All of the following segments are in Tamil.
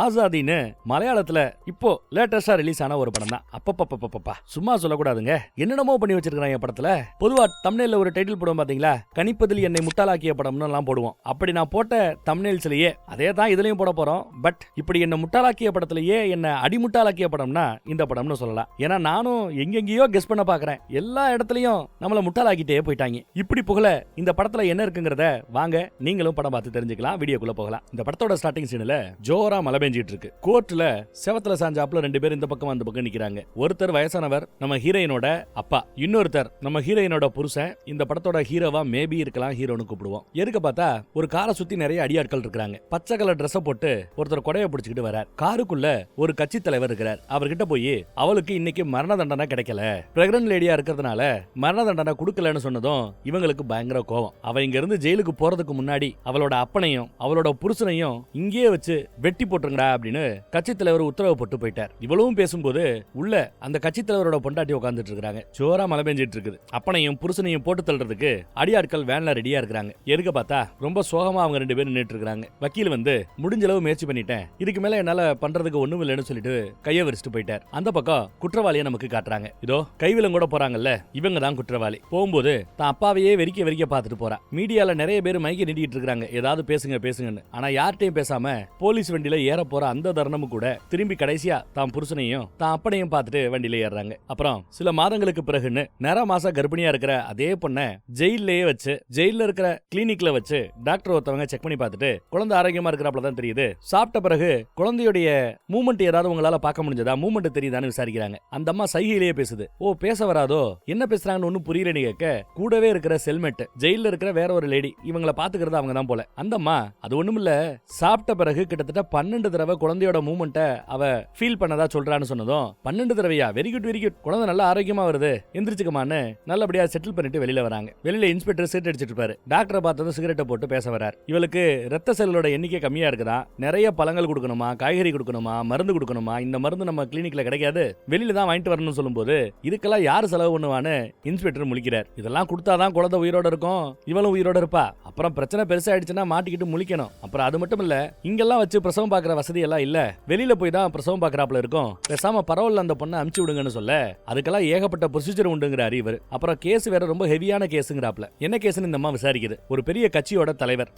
ஆசாதின்னு மலையாளத்துல இப்போ லேட்டஸ்டா ரிலீஸ் ஆன ஒரு படம் தான். அப்பப்பா சும்மா சொல்லக்கூடாதுங்க, என்னென்னமோ பண்ணி வச்சிருக்காங்க படத்துல. பொதுவா தம்ப்நெயில்ல ஒரு டைட்டில் போடுவோம் பாத்தீங்களா, கணிப்பதில் என்னை முட்டாளாக்கிய படம்னு எல்லாம் போடுவோம். அப்படி நான் போட்ட தம்ப்நெயில்ஸ்லயே அதே தான் இதுலயும் போட போறோம். பட் இப்படி என்ன முட்டாளாக்கிய படத்திலேயே என்ன அடிமுட்டாளாக்கிய படம்னா இந்த படம்னு சொல்லலாம். ஏன்னா நானும் எங்கெங்கயோ கெஸ் பண்ண பாக்குறேன், எல்லா இடத்துலயும் நம்மள முட்டாளாக்கிட்டே போயிட்டாங்க. இப்படி புகழ இந்த படத்துல என்ன இருக்குங்கிறத வாங்க நீங்களும் படம் பார்த்து தெரிஞ்சுக்கலாம். வீடியோக்குள்ள போகலாம். இந்த படத்தோட ஸ்டார்டிங் சீன்ல ஜோரா மழை பெஞ்சிட்டு இருக்கு. கோர்ட்ல செவத்துல சாஞ்சாப்ல ரெண்டு பேரும் இந்த பக்கம் அந்த பக்கம் நிக்கிறாங்க. ஒருத்தர் வயசானவர், நம்ம ஹீரோயினோட அப்பா. இன்னொருத்தர் நம்ம ஹீரோயினோட புருஷன். இந்த படத்தோட ஹீரோவா மேபி இருக்கலாம், ஹீரோன்னு கூப்பிடுவோம். எதுக்கு பார்த்தா ஒரு காரை சுத்தி நிறைய அடியாட்கள் இருக்காங்க. பச்சை கலர் ட்ரெஸ் போட்டு ஒருத்தர் கொடையை பிடிச்சிட்டு வரார். காருக்குள்ள ஒரு கட்சி தலைவர் இருக்கிறார். அவர்கிட்ட போய் அவளுக்கு இன்னைக்கு மரண தண்டனை கிடைக்கல, பிரெக்னன்ட் லேடியா இருக்கிறதுனால மரண தண்டனை கொடுக்கலன்னு சொன்னதும் இவங்களுக்கு பயங்கர கோவம். அவ இங்க இருந்து ஜெயிலுக்கு போறதுக்கு முன்னாடி அவளோட அப்பனையும் அவளோட புருஷனையும் இங்கே வச்சு வெட்டி போட்டுருங்கடா அப்படின்னு கட்சி தலைவர் உத்தரவு போட்டு போயிட்டார். இவ்வளவும் பேசும்போது உள்ள அந்த கட்சி தலைவரோட பொண்டாட்டி உட்கார்ந்துட்டு இருக்காங்க. ஜோரா மழை பெஞ்சிட்டு இருக்குது. அப்பனையும் புருஷனையும் போட்டு தள்ளுறதுக்கு அடியாட்கள் வேன்ல ரெடியா இருக்காங்க. எதுக்கு பார்த்தா ரொம்ப சோகமா அவங்க ரெண்டு பேரும் நின்னுட்டு இருக்காங்க. வக்கீல் வந்து முடிஞ்ச அளவு முயற்சி பண்ணிட்டேன், இதுக்கு மேல என்னால பண்றதுக்கு ஒண்ணும் இல்லைன்னு சொல்லிட்டு கையை விரிச்சிட்டு போயிட்டார். அந்த பக்கம் குற்றவாளியை நமக்கு காட்டுறாங்க. இதோ கைவிலம் கூட போறாங்கல்ல, இவங்க தான் குற்றவாளி. போகும்போது தான் அப்பாவையே வெறிக்க வெறிக்க பார்த்துட்டு போறா. மீடியால நிறைய பேர் மைக்க நீட்டிட்டு இருக்காங்க, ஏதாவது பேசுங்க பேசுங்கன்னு. ஆனா யார்கிட்டையும் பேசாம போலீஸ் வண்டியில ஏற போற அந்த தருணமும் கூட திரும்பி கடைசியா தான் புருஷனையும் தான் அப்பனையும் பார்த்துட்டு வண்டியில ஏறாங்க. அப்புறம் சில மாதங்களுக்கு பிறகுன்னு நேர மாச கர்ப்பிணியா இருக்கிற அதே பொண்ணை ஜெயிலே வச்சு, ஜெயில இருக்கிற கிளினிக்ல வச்சு டாக்டர் ஒருத்தவங்க செக் பண்ணி பார்த்துட்டு குழந்தை ஆரோக்கியமா இருக்கிறப்பல தான் தெரியுது. சாப்பிட்ட பிறகு குழந்தையுடைய மூமெண்ட் ஏதாவது உங்களால பார்க்க முடிஞ்சதா, மூமெண்ட் தெரியுதான்னு விசாரிக்கிறாங்க. அந்த அம்மா சைகையிலேயே பேசுது. ஓ பேச வராதோ, என்ன பேசுறாங்கன்னு ஒன்னும் புரியலன்னு கேட்க கூடவே இருக்கிற செல்மெட் ஜெயில இருக்கிற வேற ஒரு லேடி, இவங்களை பாத்துக்கிறது அவங்க தான் போல. அந்த அம்மா அது ஒண்ணுமில்ல, சாப்பிட்ட பிறகு கிட்டத்தட்ட 12 தடவை குழந்தையோட மூமெண்ட்டை அவ ஃபீல் பண்ணதா சொல்றான்னு சொன்னதும் 12 தடவையா, வெரி குட் வெரி குட், குழந்தை நல்லா ஆரோக்கியமா வருது, எந்திரிச்சுக்கமான்னு நல்லபடியா செட்டில் பண்ணிட்டு வெளியில வராங்க. வெளியில இன்ஸ்பெக்டர் சிகரெட் அடிச்சிட்டு இருப்பாரு. டாக்டரை பார்த்ததும் சிகரெட்டை போட்டு பேச வரார். இவளுக்கு ரத்த செல்லோட எண்ணிக்கை கம்மியா இருக்குதா, நிறைய பழங்கள் கொடுக்கணுமா, காய்கறி கொடுக்கணுமா, மருந்து கொடுக்கணுமா, இந்த மருந்து நம்ம கிளினிக்ல கிடைக்காது, வெளியில தான் வாங்கிட்டு வரணும்னு சொல்லும்போது இதுக்கெல்லாம் யாரு செலவு பண்ணுவான்னு இன்ஸ்பெக்டர் முழிக்கிறார். இதெல்லாம் கொடுத்தாதான் குழந்தை உயிரோட இருக்கும், இவளும் உயிரோட இருப்பா, அப்புறம் பிரச்சனை பெருசாயிடுச்சுன்னா மாட்டிக்கிட்டு முழிக்கணும். அப்புறம் அது மட்டும் இல்ல, இங்கெல்லாம் வச்சு பிரசவம் பாக்குற வசதி எல்லாம் இல்ல, வெளியில போய் தான் பிரசவம் பாக்குறாப்ல இருக்கும், பேசாம பரவாயில்ல அந்த பொண்ணை அமுச்சு விடுங்கன்னு சொல்ல அதுக்கெல்லாம் ஏகப்பட்ட ப்ரொசீஜர் உண்டுங்கிறாரு இவர். அப்புறம் கேஸ் வேற ரொம்ப ஹெவியான கேஸுங்கிறாப்ல. என்ன கேஸ்னு இந்த அம்மா விசாரிக்குது. ஒரு பெரிய கட்சியோட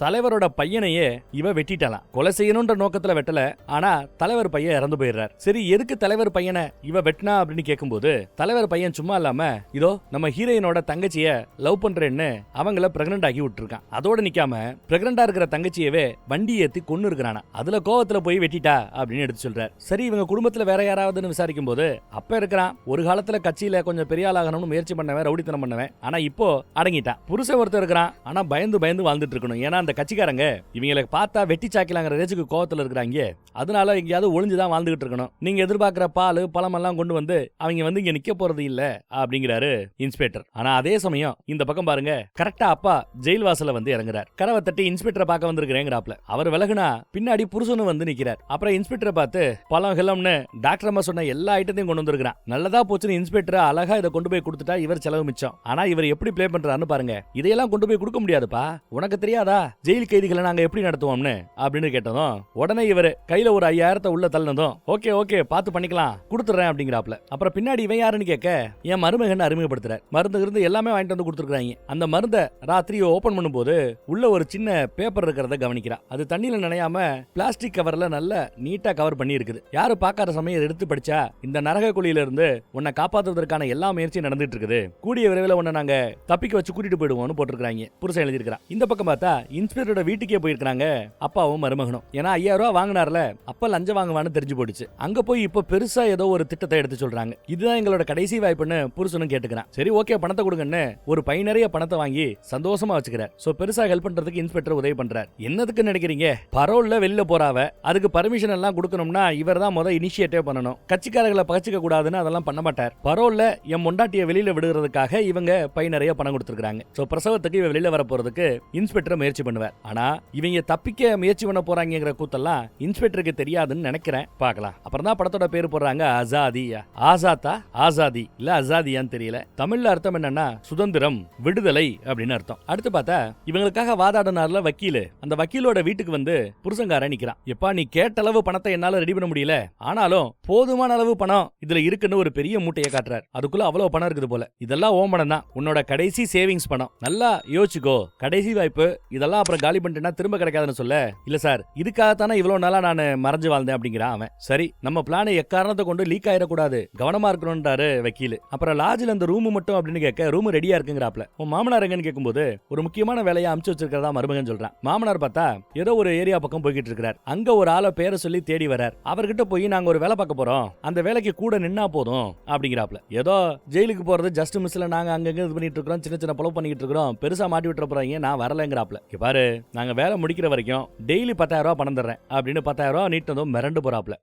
தலைவரோட பையனையே இவ வெட்டிட்டாலாம். கொலை செய்யணும்ன்ற நோக்கத்துல வெட்டல, ஆனா தலைவர் பையன் இறந்து போயிடுறார். சரி எதுக்கு தலைவர் பையனை இவ வெட்டினா அப்படின்னு கேட்கும்போது தலைவர் பையன் சும்மா இல்லாம இதோ நம்ம ஹீரோயினோட தங்கச்சிய லவ் பண்றேன்னு அவங்கள பிரெக்னன்ட் ஆக்கி விட்டுருக்கான். அதோட நிக்காம பிரெக்னண்டா இருக்கிற தங்கச்சியவே வண்டி ஏத்தி கொன்னு இருக்கிறானா, அதுல கோவத்துல போய் வெட்டிட்டா அப்படின்னு எடுத்து சொல்றார். சரி இவங்க குடும்பத்துல வேற யாராவதுன்னு விசாரிக்கும் போது அப்ப இருக்கிறான், ஒரு காலத்துல கட்சியில கொஞ்சம் பெரிய ஆளாகணும்னு முயற்சி பண்ணவன், ரவுடித்தனம் பண்ணவன், ஆனா இப்போ அடங்கிட்டான். புருஷன் ஒருத்தர் இருக்கிறான், ஆனா பயந்து பயந்து வாழ்ந்துட்டு இருக்கணும். ஏன்னா அந்த கட்சிக்காரங்க இவங்களை பார்த்தா வெட்டி சாக்கலாங்கிற ரேஜுக்கு கோவத்துல இருக்கிறாங்க, அதனால எங்கேயாவது ஒளிஞ்சுதான் வாழ்ந்துகிட்டு இருக்கணும். நீங்க எதிர்பார்க்கிற பால் பழம் எல்லாம் கொண்டு வந்து அவங்க வந்து இங்க நிக்க போறது இல்ல அப்படிங்கிறாரு இன்ஸ்பெக்டர். ஆனா அதே சமயம் இந்த பக்கம் பாருங்க, கரெக்டா அப்பா ஜெயில் வாசல்ல வந்து இறங்குறார். கதவை தட்டி இன்ஸ்பெக்டரை பார்க்க வந்திருக்கிறேங்கிறாப்ல. அவர் விலகுனா பின்னாடி புருஷனும் வந்து நிக்கிறார். அப்புறம் இன்ஸ்பெக்டரை பார்த்து பழம் ஹெல்லம்னு டாக்டர் அம்மா சொன்ன எல்லா ஐட்டத்தையும் கொண்டு வந்திருக்கான். நல்லதா போச்சுன்னு இன்ஸ்பெக்டர் அழகா இதை கொண்டு போய் கொடுத்துட்டா இவர் செலவு மிச்சம். ஆனா இவர் எப்படி பிளே பண்றாருன்னு பாருங்க. இதையெல்லாம் கொண்டு போய் கொடுக்க முடியாதுப்பா, உனக்கு தெரியாதா ஜெயில் கைதிகளை நாங்க எப்படி நடத்துவோம்னு அப்படின்னு கேட்டதும் உடனே இவர் கையில ஒரு 5000 உள்ள தள்ளனதும் ஓகே ஓகே பார்த்து பண்ணிக்கலாம் கொடுத்துறேன் அப்படிங்கிறாப்ல. அப்புறம் பின்னாடி இவன் யாருன்னு கேட்க என் மருமகன் அறிமுகப்படுத்துறார். மருந்து இருந்து எல்லாமே வாங்கிட்டு வந்து கொடுத்துருக்காங்க. அந்த மருந்தை ராத்திரி ஓபன் பண்ணும்போது உள்ள ஒரு சின்ன பேப்பர் இருக்கிறத கவனிக்கிறா. அது தண்ணியில நனையாம பிளாஸ்டிக் கவர்ல நல்ல நீட்டா கவர் பண்ணி இருக்குது. யாரு பார்க்காத சமயம் எடுத்து படிச்சா இந்த நரக குழியில இருந்து உன்னை காப்பாற்றுவதற்கான எல்லா முயற்சியும் நடந்துட்டு இருக்குது, கூடிய விரைவில் உன்னை நாங்க தப்பிக்க வச்சு கூட்டிட்டு போயிடுவோம்னு போட்டிருக்காங்க. புருஷன் எழுதியிருக்கிறான். இந்த பக்கம் பார்த்தா இன்ஸ்பெக்டரோட வீட்டுக்கே போயிருக்காங்க அப்பாவும் மருமகனும். ஏன்னா 5000 ரூபாய் வாங்கினார்ல, அப்ப லஞ்சம் வாங்குவான்னு தெரிஞ்சு போயிடுச்சு. அங்க போய் இப்ப பெருசா ஏதோ ஒரு திட்டத்தை எடுத்து சொல்றாங்க. இதுதான் எங்களோட கடைசி வாய்ப்புன்னு புருஷனும் கேட்டுக்கிறான். சரி ஓகே பணத்தை கொடுங்கன்னு ஒரு பை நிறைய பணத்தை வாங்கி சந்தோஷமா வச்சுக்கிறார். சோ பெருசா ஹெல்ப் பண்றதுக்கு இன்ஸ்பெக்டர் உதவி பண்றார். என்னதுக்கு நினைக்கிறீங்க, பரோல்ல வெளியில போறாவ, அதுக்கு பர்மிஷன் எல்லாம் கொடுக்கணும்னா இவர் தான் முதல் இனிஷியேட்டிவ் பண்ணணும். கட்சிக்காரர்களை பகச்சிக்க கூடாதுன்னு அதெல்லாம் பண்ண மாட்டார். பரோல்ல என் மொண்டாட்டிய வெளியில விடுறதுக்காக இவங்க பை நிறைய பணம் கொடுத்துருக்காங்க. சோ பிரசவத்துக்கு இவ வெளியில வர போறதுக்கு இன்ஸ்பெக்டர் முயற்சி பண்ணுவார். ஆனா இவங்க தப்பிக்க முயற்சி பண்ண போறாங்கிற கூத்தெல்லாம் இன்ஸ்பெக்டருக்கு தெரியாதுன்னு நினைக்கிறேன். பார்க்கலாம். அப்புறம் தான் படத்தோட பேர் போடுறாங்க அசாதியா. ஆசாத்தா ஆசாதி இல்ல அசாதியான்னு தெரியல. தமிழ்ல அர்த்தம் என்னன்னா சுதந்திரம் விடுதலை அப்படின்னு அர்த்தம். அடுத்து பார்த்தா இவங்களுக்காக வாதாடினார்ல வக்கீல், அந்த வக்கீலோட வீட்டுக்கு வந்து புருஷங்காரன் நிக்கிறான். எப்பா நீ நீ கேட்ட அளவு பணத்தை என்னால ரெடி பண்ண முடியல, ஆனாலும் போதுமான அளவு பணம் இதுல இருக்குன்னு ஒரு பெரிய மூட்டையை காட்டுறாரு. அதுக்குள்ள அவ்வளவு பணம் இருக்குது போல. இதெல்லாம் ஓ பணம் தான், உன்னோட கடைசி சேவிங்ஸ் பணம். நல்லா யோசிச்சுக்கோ, கடைசி வாய்ப்பு. இதெல்லாம் அப்புறம் காலி பண்ணிட்டேன்னா திரும்ப கிடைக்காதுன்னு சொல்ல. இல்ல சார், இதுக்காகத்தானே இவ்வளவு நாளா நான் மறைஞ்சு வாழ்ந்தேன் அப்படிங்கிறான் அவன். சரி, நம்ம பிளான் எக்காரணத்தை கொண்டு லீக் ஆயிடக்கூடாது, கவனமா இருக்கணும்ன்றாரு வக்கீல். அப்புறம் லாட்ஜில் அந்த ரூம் மட்டும் அப்படின்னு கேட்க ரூம் ரெடியா இருக்குங்கிறாப்ல. உன் மாமனார் எங்கன்னு கேட்கும்போது ஒரு முக்கியமான வேலையை அமுச்சு வச்சிருக்கிறதா மருமகன் சொல்றான். மாமனார் பார்த்தா ஏதோ ஒரு ஏரியா பக்கம் போய்கிட்டு இருக்கிறார். அங்க ஒரு ஆளை பேரை சொல்லி தேடி வரார். அவர்கிட்ட போய் நாங்க ஒரு வேலை பார்க்க போறோம், அந்த வேலைக்கு கூட நின்னா போதும் அப்படிங்கிறாப்ல. ஏதோ ஜெயிலுக்கு போறது ஜஸ்ட் மிஸ்ல நாங்க அங்கங்க இது பண்ணிட்டு இருக்கோம், சின்ன சின்ன பொலவு பண்ணிட்டு இருக்கோம், பெருசா மாட்டி விட்டுற போறாங்க, நான் வரலங்கிறாப்ல. பாரு, நாங்க வேலை முடிக்கிற வரைக்கும் டெய்லி 10,000 ரூபாய் பணம் தர்றேன் அப்படின்னு 10,000 ரூபாய் நீட்டதும் மிரண்டு போறாப்ல.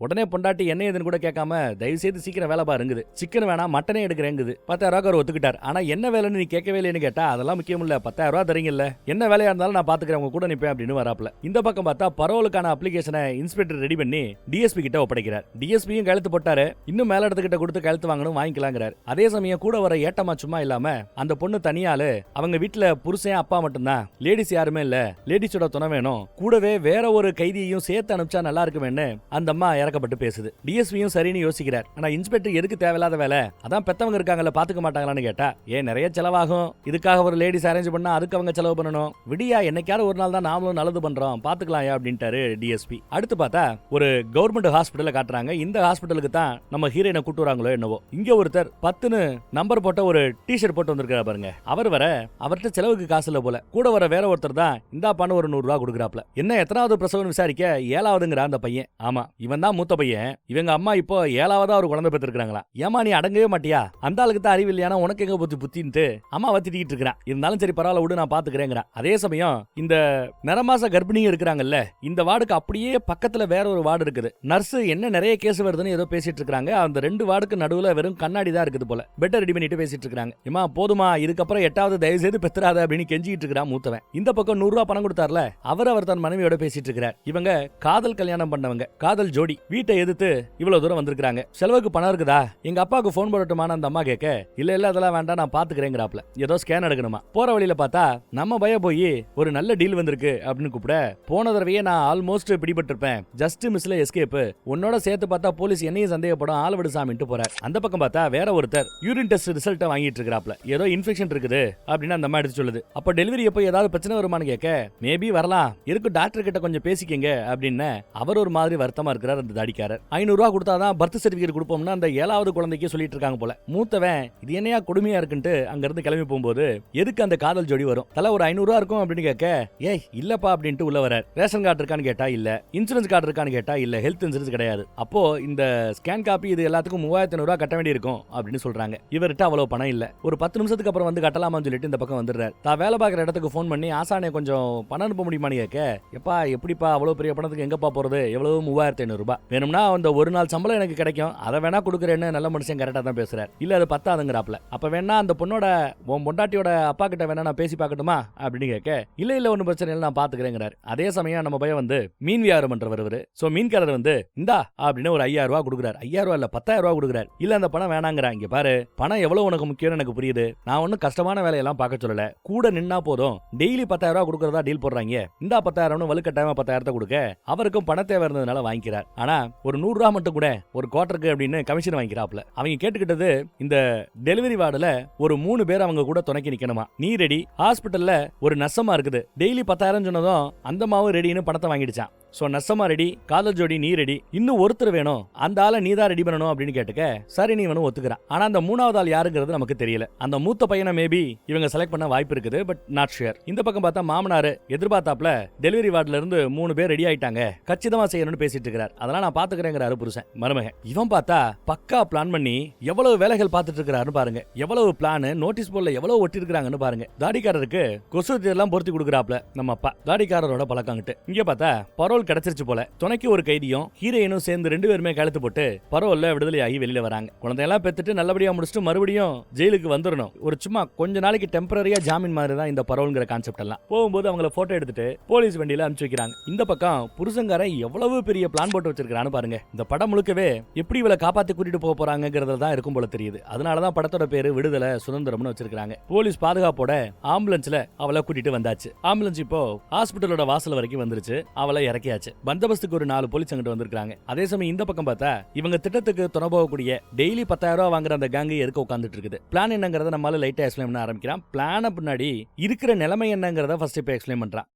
உடனே பொண்டாட்டி என்ன ஏதுன்னு கூட கேட்காம தயவு செய்து சீக்கிரம் வேலை பாருங்குது. சிக்கன் வேணா மட்டனே எடுக்கிறேங்குது. 10,000 ரூபாய் ஒத்துக்கிட்டார். ஆனா என்ன வேலைன்னு நீ கேட்கவே இல்லைன்னு கேட்டா அதெல்லாம் முக்கியம் இல்ல, 10,000 ரூபாய் தரீங்கல்ல, என்ன வேலையா இருந்தாலும் நான் பாத்துக்கிறேன், உங்க கூட நிப்பேன் அப்படின்னு வராப்ல. இந்த பக்கம் பார்த்தா பரோலுக்கான அப்ளிகேஷனை இன்ஸ்பெக்டர் ரெடி பண்ணி டிஎஸ்பி கிட்ட ஒப்படைக்கிறார். டிஎஸ்பியும் கழுத்து போட்டாரு, இன்னும் மேல இடத்துக்கிட்ட கொடுத்து கழுத்து வாங்கணும், வாங்கிக்கலாங்கிறார். அதே சமயம் கூட வர ஏட்டமா சும்மா இல்லாம அந்த பொண்ணு தனியாளு, அவங்க வீட்டுல புருஷன் அப்பா மட்டும்தான், லேடிஸ் யாருமே இல்ல, லேடிஸோட துணை வேணும், கூடவே வேற ஒரு கைதியையும் சேர்த்து அனுப்பிச்சா நல்லா இருக்குமேன்னு அந்த அம்மா இறக்கப்பட்டு பேசுது. டிஎஸ்பியும் சரின்னு யோசிக்கிறார். ஆனா இன்ஸ்பெக்டர் எதுக்கு தேவையில்லாத வேலை, அதான் பெத்தவங்க இருக்காங்கல்ல பாத்துக்க மாட்டாங்களான்னு கேட்டா, ஏன் நிறைய செலவாகும், இதுக்காக ஒரு லேடிஸ் அரேஞ்ச் பண்ணா அதுக்கு அவங்க செலவு பண்ணணும், விடியா என்னைக்காவது ஒரு நாள் தான் நாமளும் நல்லது பண்றோம், பாத்துக்கலாம் அப்படின்ட்டாரு டிஎஸ்பி. அடுத்து பார்த்தா ஒரு கவர்மெண்ட் ஹாஸ்பிட்டல காட்டுறாங்க. இந்த ஹாஸ்பிட்டலுக்கு தான் நம்ம ஹீரோயினை கூட்டு வராங்களோ என்னவோ. இங்க ஒருத்தர் 10ன்னு நம்பர் போட்ட ஒரு டிஷர்ட் போட்டு வந்திருக்காரு பாருங்க. அவர் வர அவர்கிட்ட செலவுக்கு காசு இல்ல போல. கூட வர வேற ஒருத்தர் தான் இந்தா பண்ண ஒரு 100 ரூபாய் கொடுக்குறாப்ல. என்ன எத்தனாவது பிரசவம் விசாரிக்க 7வதுங்கிற அந்த பையன். ஆமா, இவன் தான் மூத்த பையன். இவங்க அம்மா இப்போ 7வதா ஒரு குழந்தை பெற்றிருக்காங்களா. ஏமா நீ அடங்கவே மாட்டியா, அந்த ஆளுக்கு தான் அறிவு இல்லையானா உனக்கு எங்க புத்தின்ட்டு அம்மா வத்திட்டு இருக்கிறான். இருந்தாலும் சரி பரவாயில்ல விடு, நான் பாத்துக்கிறேங்கிறான். அதே சமயம் இந்த நிறமாச கர்ப்பிணிங்க இருக்கிறாங்கல்ல, இந்த வார்டுக்கு அப்படியே பக்கத்துல வேற ஒரு வார்டு இருக்குது. நர்ஸ் என்ன நிறைய கேஸ் வருதுன்னு ஏதோ பேசிட்டு இருக்காங்க. அந்த 2 வார்டுக்கு நடுவுல வெறும் கண்ணாடி தான் இருக்குது போல. பெட்டர் ரெடி பண்ணிட்டு பேசிட்டு இருக்காங்க. ஏமா போதுமா, இதுக்கப்புறம் 8வது தயவு செய்து பெத்துறாத அப்படின்னு கெஞ்சிட்டு இருக்கிறான் மூத்தவன். இந்த பக்கம் 100 ரூபாய் பணம் கொடுத்தார்ல, அவர் தன் மனைவியோட பேசிட்டு இருக்கிறார். இவங்க காதல் கல்யாணம் பண்ணவங்க, காதல் ஜோடி. வீட்டை எதிர்த்து இவ்வளவு தூரம் வந்திருக்காங்க. செலவுக்கு பணம் இருக்குதா, எங்க அப்பாவுக்கு போன் போடட்டுமான அந்த அம்மா கேட்க, இல்ல அதெல்லாம் வேண்டாம் நான் பாத்துக்கிறேங்கிறாப்ல. ஏதோ ஸ்கேன் எடுக்கணுமா. போற வழியில பார்த்தா நம்ம பய போய் ஒரு நல்ல டீல் வந்திருக்கு அப்படின்னு கூப்பிட, போன தடவையே நான் ஆல்மோஸ்ட் பிடிபட்டிருப்பேன், ஜஸ்ட் மிஸ்ல எஸ்கேப், உன்னோட சேர்த்து பார்த்தா போலீஸ் என்னையும் சந்தேகப்படும், ஆளவிடு சாமின்ட்டு போறார். அந்த பக்கம் பார்த்தா வேற ஒருத்தர் யூரின் டெஸ்ட் ரிசல்ட்டை வாங்கிட்டு இருக்கிறாப்ல. ஏதோ இன்ஃபெக்ஷன் இருக்குது அப்படின்னு அந்த அம்மா எடுத்து சொல்லுது. அப்ப டெலிவரி எப்போ ஏதாவது பிரச்சனை வருமானு கேட்க, மேபி வரலாம், இருக்கு டாக்டர் கிட்ட கொஞ்சம் பேசிக்கங்க அப்படின்னு அவர் ஒரு மாதிரி வருத்தமா இருக்கிறார். அந்த தாடிக்காரர் 500 ரூபாய் கொடுத்தாதான் பர்த் சர்டிபிகேட் கொடுப்போம்னு அந்த 7வது குழந்தைக்கு சொல்லிட்டு இருக்காங்க போல. மூத்தவன் இது என்னையா கொடுமையா இருக்குன்ட்டு அங்க இருந்து கிளம்பி போகும்போது எதுக்கு அந்த காதல் ஜோடி வரும், தலை ஒரு 500 ரூபாய் இருக்கும் அப்படின்னு கேட்க, ஏய் இல்லப்பா அப்படின்ட்டு உள்ள வரார். ரேஷன் கார்டு இருக்கான்னு கேட்டா இல்ல, இன்சூரன்ஸ் கார்டு இருக்கான்னு கேட்டா இல்ல, ஹெல்த் இன்சூரன்ஸ் கிடையாது. அப்போ இந்த ஸ்கேன் காப்பி இது எல்லாத்துக்கும் 3500 ரூபாய் கட்ட வேண்டி இருக்கும் அப்படின்னு சொல்றாங்க. இவர்கிட்ட அவ்வளவு பணம் இல்ல. ஒரு 10 நிமிஷத்துக்கு அப்புறம் வந்து கட்டலாமான்னு சொல்லிட்டு இந்த பக்கம் வந்துடுறாரு. தான் வேலை பார்க்குற இடத்துக்கு போன் பண்ணி ஆசானே கொஞ்சம் பணம் அனுப்ப முடியுமான்னு கேட்க, எப்பா எப்படிப்பா அவ்வளவு பெரிய பணத்துக்கு எங்கப்பா போறது, எவ்வளவு 3500 ரூபாய் வேணும்னா அந்த ஒரு நாள் சம்பளம் எனக்கு கிடைக்கும், அதை வேணா கொடுக்குறேன்னு நல்ல மனுஷன் கரெக்டா தான் பேசுறாரு. இல்ல அது 10ஆதுங்கிறாப்ல. அப்ப வேணா அந்த பொண்ணோட உன் பொண்டாட்டியோட அப்பா கிட்ட வேணா நான் பேசி பார்க்கட்டுமா அப்படின்னு கேட்க, இல்ல ஒன்னும் பிரச்சனை இல்லை நான் பாத்துக்கிறேங்கிறாரு. அதே சமயம் நம்ம பையன் வந்து மீன் வியாபாரம் பண்றவர். சோ மீன்காரர் வந்து இந்தா அப்படின்னு ஒரு 5000 ரூபாய் கொடுக்குறாரு. 5000 ரூபாய் இல்ல 10000 ரூபாய் கொடுக்குறாரு. இல்ல அந்த பணம் வேணாங்கிறாங்க. இங்க பாரு, பணம் எவ்வளவு உனக்கு முக்கியம்னு எனக்கு புரியுது, நான் ஒன்னும் கஷ்டமான வேலையெல்லாம் பார்க்க சொல்லல, கூட நின்னா போதும், டெய்லி 10000 ரூபாய் கொடுக்கறதா டீல் போடுறாங்க, இந்த 10,000 வலுக்கட்டாயமா 10,000 கொடுக்க அவருக்கும் பண தேவை இருந்ததுனால வாங்கிக்கிறார். ஆனா ஒரு 100 ரூபாய் மட்டும் கூட ஒரு குவார்டருக்கு அப்படின்னு கமிஷன் வாங்கிக்கிறாப்ல. அவங்க கேட்டுக்கிட்டது இந்த டெலிவரி வார்டுல ஒரு 3 பேர் அவங்க கூட துணைக்கி நிக்கணுமா. நீ ரெடி, ஹாஸ்பிட்டல்ல ஒரு நர்சமா இருக்குது, டெய்லி 10,000 சொன்னதும் அந்த மாவு ரெடின்னு பணத்தை வாங்கிடுச்சான். சோ நர்சமா ரெடி, காதல் ஜோடி நீ ரெடி, இன்னும் ஒருத்தர் வேணும், அந்த ஆளை நீ தான் ரெடி பண்ணணும் அப்படின்னு கேட்டுக்க, சரி நீ வேணும் ஒத்துக்கிறான். ஆனா அந்த 3வது ஆள் யாருங்கிறது நமக்கு தெரியல. அந்த மூத்த பையனை மேபி இவங்க செலக்ட் பண்ண வாய்ப்பு இருக்குது, பட் நாட் ஷுர். இந்த பக்கம் பார்த்தா மாமனாரு எதிர்பார்த்தாப்ல டெலிவரி வார்டுல இருந்து 3 பேர் ரெடி ஆயிட்டாங்க, கச்சிதமா செய்யணும்னு பேசிட்டு இருக்காரு. அதெல்லாம் நான் பாத்துக்கிறேங்கிறாரு புருஷன் மருமகன். இவன் பார்த்தா பக்கா பிளான் பண்ணி எவ்வளவு வேலைகள் பார்த்துட்டு இருக்காருன்னு பாருங்க, எவ்வளவு பிளான், நோட்டீஸ் போர்டுல எவ்வளவு ஒட்டி இருக்காங்கன்னு பாருங்க. தாடிக்காரருக்கு கொசு எல்லாம் பொருத்தி கொடுக்குறாப்ல நம்ம அப்பா. தாடிக்காரரோட பழக்கங்கிட்டு இங்க பார்த்தா பரோல் கிடைச்சிருச்சு போல. துணைக்கு ஒரு கைதியும் ஹீரோயினும் சேர்ந்து 2 பேருமே கழுத்து போட்டு பரோல்ல விடுதலையாகி வெளியில வராங்க. குழந்தையெல்லாம் பெத்துட்டு நல்லபடியா முடிச்சுட்டு மறுபடியும் ஜெயிலுக்கு வந்துடணும். ஒரு சும்மா கொஞ்ச நாளைக்கு டெம்பரரியா ஜாமீன் மாதிரி தான் இந்த பரோல்ங்கிற கான்செப்ட் எல்லாம். போகும்போது அவங்கள போட்டோ எடுத்துட்டு போலீஸ் வண்டியில அனுப்பிச்சு வைக்கிறாங்க. இந்த பக்கம் புருஷங்காரன் எவ்வளவு பெரிய பிளான் போட்டு வச்சிருக்கான்னு பாருங்க. இந்த படம் முழுக்கவே எப்படி இவளை காப்பாத்தி கூட்டிட்டு போக போறாங்கிறதுல தான் இருக்கும் போல தெரியுது. அதனாலதான் படத்தோட பேரு விடுதலை சுதந்திரம்னு வச்சிருக்காங்க. போலீஸ் பாதுகாப்போட ஆம்புலன்ஸ்ல அவளை கூட்டிட்டு வந்தாச்சு. ஆம்புலன்ஸ் இப்போ ஹாஸ்பிட்டலோட வாசல் வரைக்கும் வந்துருச்சு. அவளை இறக்கி ஆச்சு. பந்தோபஸ்துக்கு ஒரு 4 போலீஸ் அங்கிட்டு வந்திருக்காங்க. அதே சமயம் இந்த பக்கம் பார்த்தா இவங்க திட்டத்துக்கு துணை போகக்கூடிய டெய்லி 10,000 ரூபாய் வாங்குற அந்த கேங்கு எதுக்கு உட்காந்துட்டு இருக்குது. பிளான் என்னங்கறத நம்மளால லைட்டா எக்ஸ்பிளைன் பண்ண ஆரம்பிக்கிறான். பிளான பின்னாடி இருக்கிற நிலைமை என்னங்கறத ஃபர்ஸ்ட் இப்ப எக்ஸ்பிளைன் பண்றான்.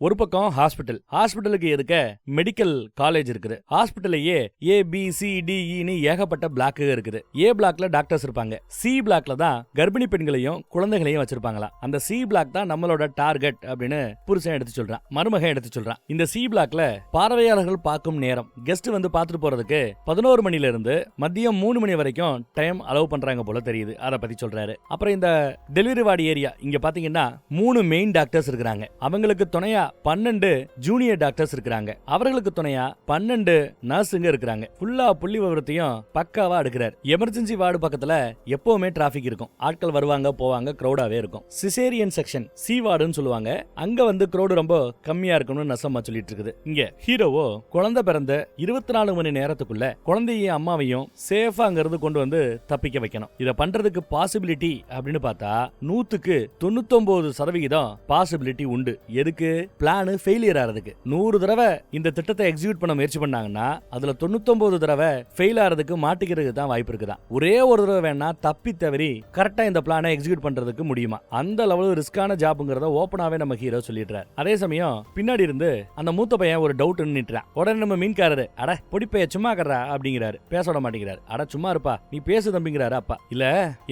ஒரு பக்கம் ஹாஸ்பிட்டலுக்கு எதுக்க மெடிக்கல் காலேஜ் இருக்குது. ஹாஸ்பிட்டலையே ABCDEன்னு ஏகப்பட்ட பிளாக் இருக்குது. ஏ பிளாக்ல டாக்டர்ஸ் இருப்பாங்க. சி பிளாக்ல தான் கர்ப்பிணி பெண்களையும் குழந்தைகளையும் வச்சிருப்பாங்களா. அந்த சி பிளாக் தான் நம்மளோட டார்கெட் அப்படின்னு புருஷன் எடுத்து சொல்றான், மருமகன் எடுத்து சொல்றான். இந்த சி பிளாக்ல பார்வையாளர்கள் பார்க்கும் நேரம் கெஸ்ட் வந்து பார்த்துட்டு போறதுக்கு 11 மணில இருந்து மதியம் 3 மணி வரைக்கும் டைம் அலோவ் பண்றாங்க போல தெரியுது. அதை பத்தி சொல்றாரு. அப்புறம் இந்த டெலிவரி வார்டு ஏரியா இங்க பாத்தீங்கன்னா 3 மெயின் டாக்டர்ஸ் இருக்காங்க. அவங்களுக்கு துணையா 12 ஜூனியர் டாக்டர்ஸ் இருக்காங்க. அவர்களுக்கு துணையா 12 நர்ஸுங்க இருக்காங்க. ஃபுல்லா புள்ளி விவரத்தையும் பக்காவா எடுக்கிறார். எமர்ஜென்சி வார்டு பக்கத்துல எப்பவுமே டிராபிக் இருக்கும். ஆட்கள் வருவாங்க போவாங்க, கிரௌடாவே இருக்கும். சிசேரியன் செக்ஷன் சி வார்டுன்னு சொல்லுவாங்க. அங்க வந்து கிரௌடு ரொம்ப கம்மியா இருக்கும்னு நசமா சொல்லிட்டு இருக்குது. இங்க ஹீரோவோ குழந்தை பிறந்த 24 மணி நேரத்துக்குள்ள குழந்தையும் அம்மாவையும் சேஃபா அங்கிருந்து கொண்டு வந்து தப்பிக்க வைக்கணும். இத பண்றதுக்கு பாசிபிலிட்டி அப்படின்னு பார்த்தா 100க்கு 99% பாசிபிலிட்டி உண்டு. எதுக்கு? Plan failure ஆறதுக்கு. 100 தடவை இந்த திட்டத்தை எக்ஸிக்யூட் பண்ண முயற்சி பண்ணாங்கன்னா அதுல 99 தடவை ஃபெயில் ஆறதுக்கு மாட்டிக்கிறதுக்கு தான் வாய்ப்பு இருக்குதா. ஒரே ஒரு தடவை வேணா தப்பி தவறி கரெக்டா இந்த பிளானை எக்ஸிக்யூட் பண்றதுக்கு முடியுமா. அந்த லெவல் ரிஸ்கான ஜாப்ங்கறத ஓபனாவே நம்ம ஹீரோ சொல்லிடுறார். அதே சமயம் பின்னாடி இருந்து அந்த மூத்த பையன் ஒரு டவுட் நின்னுட்டான். உடனே நம்ம மீன்காரரு அட பொடிப்பைய சும்மா கறா அப்படிங்கிறாரு. பேச விட மாட்டேங்கிறாரு. அட சும்மா இருப்பா நீ பேசு தம்பிங்கிறாரு அப்பா. இல்ல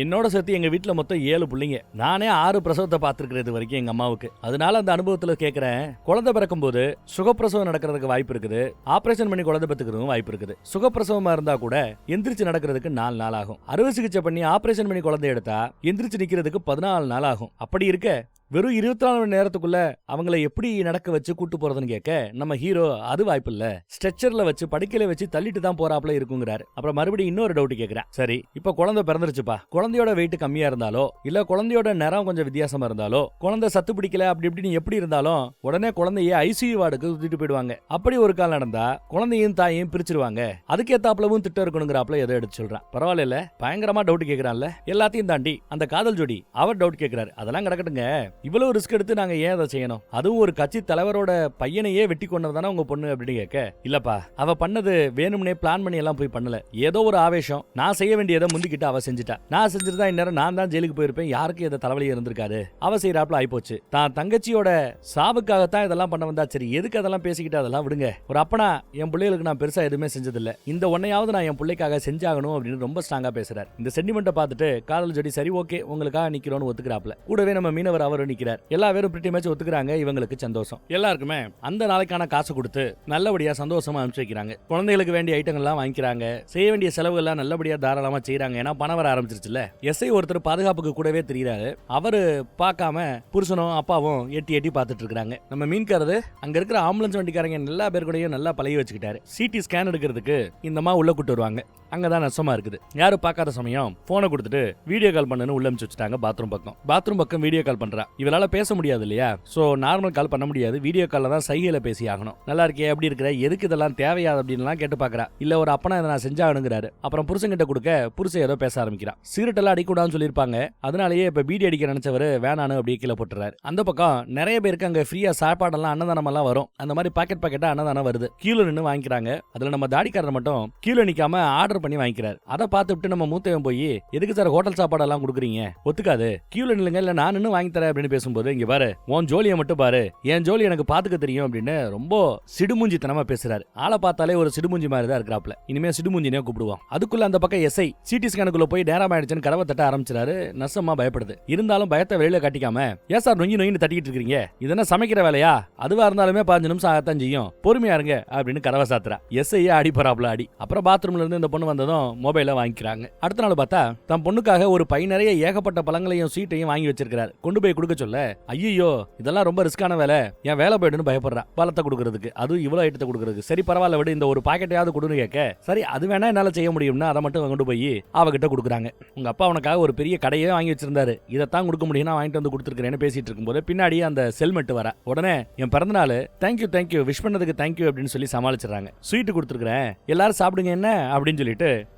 என்னோட சேர்த்து எங்க வீட்டுல மொத்தம் 7 பிள்ளைங்க. நானே 6 பிரசவத்தை பார்த்திருக்கிறது வரைக்கும் எங்க அம்மாவுக்கு. அதனால அந்த அனுபவத்துல கேட்கிறேன், குழந்தை பிறக்கும் போது சுகப்பிரசவம் நடக்கிறதுக்கு வாய்ப்பு இருக்குது. ஆபரேஷன் பண்ணி குழந்தை பெற்றுக்கிறதுக்கும் வாய்ப்பு இருக்குது. சுகப்பிரசவமா இருந்தா கூட எந்திரிச்சு நடக்கிறதுக்கு 4 நாள் ஆகும். அறுவை சிகிச்சை பண்ணி ஆபரேஷன் பண்ணி குழந்தை எடுத்தா எந்திரிச்சு நிக்கிறதுக்கு 14 நாள் ஆகும். அப்படி இருக்க வெறும் 24 மணி நேரத்துக்குள்ள அவங்களை எப்படி நடக்க வச்சு கூட்டு போறதுன்னு கேட்க நம்ம ஹீரோ அது வாய்ப்பு இல்ல, ஸ்ட்ரெச்சர்ல வச்சு படுக்கையில வச்சு தள்ளிட்டு தான் போறாப்ல இருக்குங்கிறாரு. அப்புறம் மறுபடியும் இன்னொரு டவுட் கேட்கிறேன். சரி இப்ப குழந்தை பிறந்துருச்சுப்பா, குழந்தையோட வெயிட் கம்மியா இருந்தாலோ இல்ல குழந்தையோட நிறம் கொஞ்சம் வித்தியாசமா இருந்தாலோ குழந்தை சத்து பிடிக்கல அப்படி இப்படின்னு எப்படி இருந்தாலும் உடனே குழந்தைய ICU வார்டுக்கு தூக்கிட்டு போயிடுவாங்க. அப்படி ஒரு கால் நடந்தா குழந்தையும் தாயையும் பிரிச்சிருவாங்க. அதுக்கேத்தாப்லவும் திட்டம் இருக்கணுங்கிறாப்ல எதை எடுத்து சொல்றான். பரவாயில்ல, பயங்கரமா டவுட் கேட்கிறான்ல. எல்லாத்தையும் தாண்டி அந்த காதல் ஜோடி அவர் டவுட் கேட்கிறாரு. அதெல்லாம் கிடக்கட்டுங்க, இவ்வளவு ரிஸ்க் எடுத்து நாங்க ஏன் அதை செய்யணும்? அதுவும் ஒரு கட்சி தலைவரோட பையனையே வெட்டி கொண்டதானே உங்க பொண்ணு அப்படின்னு கேட்க, இல்லப்பா அவ பண்ணது வேணும்னே பிளான் பண்ணி எல்லாம் போய் பண்ணல. ஏதோ ஒரு ஆவேசம், நான் செய்ய வேண்டியதை முந்திக்கிட்டு அவ செஞ்சுட்டா. நான் செஞ்சிருந்தா இந்நேரம் நான் தான் ஜெயிலுக்கு போயிருப்பேன். யாருக்கு எதை தலைவலி இருந்திருக்காது. அவ செய்யறாப்ல ஆயிப்போச்சு. தான் தங்கச்சியோட சாவுக்காகத்தான் இதெல்லாம் பண்ண வந்தா. சரி எதுக்கு அதெல்லாம் பேசிக்கிட்டு அதெல்லாம் விடுங்க. ஒரு அப்பனா என் பிள்ளைகளுக்கு நான் பெருசா எதுவுமே செஞ்சதில்ல. இந்த ஒன்னையாவது நான் என் பிள்ளைக்காக செஞ்சாகணும் அப்படின்னு ரொம்ப ஸ்ட்ராங்கா பேசுறாரு. இந்த சென்டிமெண்ட்டை பார்த்துட்டு காதல் ஜோடி சரி ஓகே உங்களுக்காக நிக்கிறோன்னு ஒத்துக்கிறாப்ல. கூடவே நம்ம மீனவர் அவரும் நிக்கிறார். எல்லா பேரும் பிரிட்டி மேட்ச் ஒத்துக்கிறாங்க. இவங்களுக்கு சந்தோஷம். எல்லாருக்குமே அந்த நாளைக்கான காசு கொடுத்து நல்லபடியா சந்தோஷமா அனுப்பிச்சு வைக்கிறாங்க. குழந்தைகளுக்கு வேண்டிய ஐட்டங்கள்லாம் வாங்கிக்கிறாங்க. செய்ய வேண்டிய செலவுகள்லாம் நல்லபடியா தாராளமா செய்யறாங்க. ஏன்னா பணம் வர ஆரம்பிச்சிருச்சுல. எஸ்ஐ ஒருத்தர் பாதுகாப்புக்கு கூடவே தெரியுறாரு. அவரு பார்க்காம புருஷனும் அப்பாவும் எட்டி எட்டி பார்த்துட்டு இருக்காங்க. நம்ம மீன்காரது அங்க இருக்கிற ஆம்புலன்ஸ் வண்டிக்காரங்க எல்லா பேர் கூடயும் நல்லா பழகி வச்சுக்கிட்டாரு. சிடி ஸ்கேன் எடுக்கிறதுக்கு இந்த அம்மா உள்ள கூட்டு வருவாங்க. அங்கதான் நஷ்டமா இருக்குது. யாரும் பார்க்காத சமயம் போனை கொடுத்துட்டு வீடியோ கால் பண்ணுன்னு உள்ள அனுப்பிச்சு வச்சுட்டாங்க. பாத்ரூம் பக்கம் வீடியோ கால் பண்றா. இவளால பேச முடியாது இல்லையா? சோ நார்மல் கால் பண்ண முடியாது. வீடியோ கால்ல தான் சைகையில பேசி ஆகணும். நல்லா இருக்கே, எப்படி இருக்கிற, எதுக்கு இதெல்லாம் தேவையாது அப்படின்னு கேட்டு பாக்குறா. இல்ல ஒரு அப்பனா இதை நான் செஞ்சாகணுங்கிறாரு. அப்புறம் புருஷன் கிட்ட கொடுக்க புருஷன் ஏதோ பேச ஆரம்பிக்கிறான். சிகரெட் எல்லாம் அடிக்கூடாதுன்னு சொல்லியிருப்பாங்க. அதனாலேயே இப்ப பீடி அடிக்க நினைச்சவரு வேணானு அப்படியே கீழே போட்டுறாரு. அந்த பக்கம் நிறைய பேருக்கு அங்க ஃப்ரீயா சாப்பாடெல்லாம் அன்னதானம் எல்லாம் வரும். அந்த மாதிரி பாக்கெட்டா அன்னதானம் வருது. கீழே நின்று வாங்கிக்கிறாங்க. அதுல நம்ம தாடிக்காரர் மட்டும் கீழே நிக்காம ஆர்டர் பண்ணி வாங்கிக்கிறாரு. அதை பார்த்துட்டு நம்ம மூத்தவன் போய் எதுக்கு சார் ஹோட்டல் சாப்பாடெல்லாம் கொடுக்குறீங்க, ஒத்துக்காது, கீழே நில்லுங்க இல்ல நான் நின்று வாங்கி தரேன் அப்படின்னு பேசும்போது, இங்க பாரு உன் ஜோலியை மட்டும் பாரு, என் ஜோலி எனக்கு பாத்துக்க தெரியும் அப்படின்னு ரொம்ப சிடுமூஞ்சித்தனமா பேசுறாரு. ஆளை பார்த்தாலே ஒரு சிடுமூஞ்சி மாதிரி தான் இருக்கிறாப்ல. இனிமே சிடுமூஞ்சினே கூப்பிடுவோம். அதுக்குள்ள அந்த பக்கம் எஸ்ஐ சிடி ஸ்கேனுக்குள்ள போய் நேரம் ஆயிடுச்சுன்னு கதவை தட்ட ஆரம்பிச்சாரு. நசமா பயப்படுது. இருந்தாலும் பயத்தை வெளியில காட்டிக்காம, ஏன் சார் நொங்கி நொங்கி தட்டிக்கிட்டு இருக்கீங்க, இதென்ன சமைக்கிற வேலையா, அதுவா இருந்தாலுமே 15 நிமிஷம் ஆகத்தான் செய்யும், பொறுமையா இருங்க அப்படின்னு கதவை சாத்துறா. எஸ்ஐயே அடி போறாப்ல அடி. அப்புறம் பாத்ரூம்ல இருந்து இந்த பொண்ணு வந்ததும் மொபைல வாங்கிக்கிறாங்க. அடுத்த நாள் பார்த்தா தன் பொண்ணுக்காக ஒரு பை நிறைய ஏகப்பட்ட பழங்களையும் சீட்டையும் வாங்கி வச்சிருக்காரு. கொண்டு போய் கொடுக்க சொல்ல, ஐயோ இதெல்லாம் ரொம்ப ரிஸ்கான வேலை, என் வேலை போயிடுன்னு பயப்படுறா. பழத்தை கொடுக்கறதுக்கு, அது இவ்வளவு ஐட்டத்தை கொடுக்கறதுக்கு. சரி பரவாயில்ல விடு, இந்த ஒரு பாக்கெட்டையாவது கொடுன்னு கேட்க, சரி அது வேணா என்னால செய்ய முடியும்னா அதை மட்டும் கொண்டு போய் அவகிட்ட கொடுக்குறாங்க. உங்க அப்பா அவனுக்காக ஒரு பெரிய கடையே வாங்கி வச்சிருந்தாரு, இதைத்தான் கொடுக்க முடியும்னா வாங்கிட்டு வந்து கொடுத்துருக்கேன்னு பேசிட்டு இருக்கும்போது பின்னாடி அந்த செல்மெட் வர. உடனே என் பிறந்தநாள், தேங்க்யூ விஷ் பண்ணதுக்கு தேங்க்யூ அப்படின்னு சொல்லி சமாளிச்சிடறாங்க. ஸ்வீட் கொடுத்துருக்கேன், எல்லாரும் சாப்பிடுங்க என்ன அப்படின்னு சொல்லிட்டு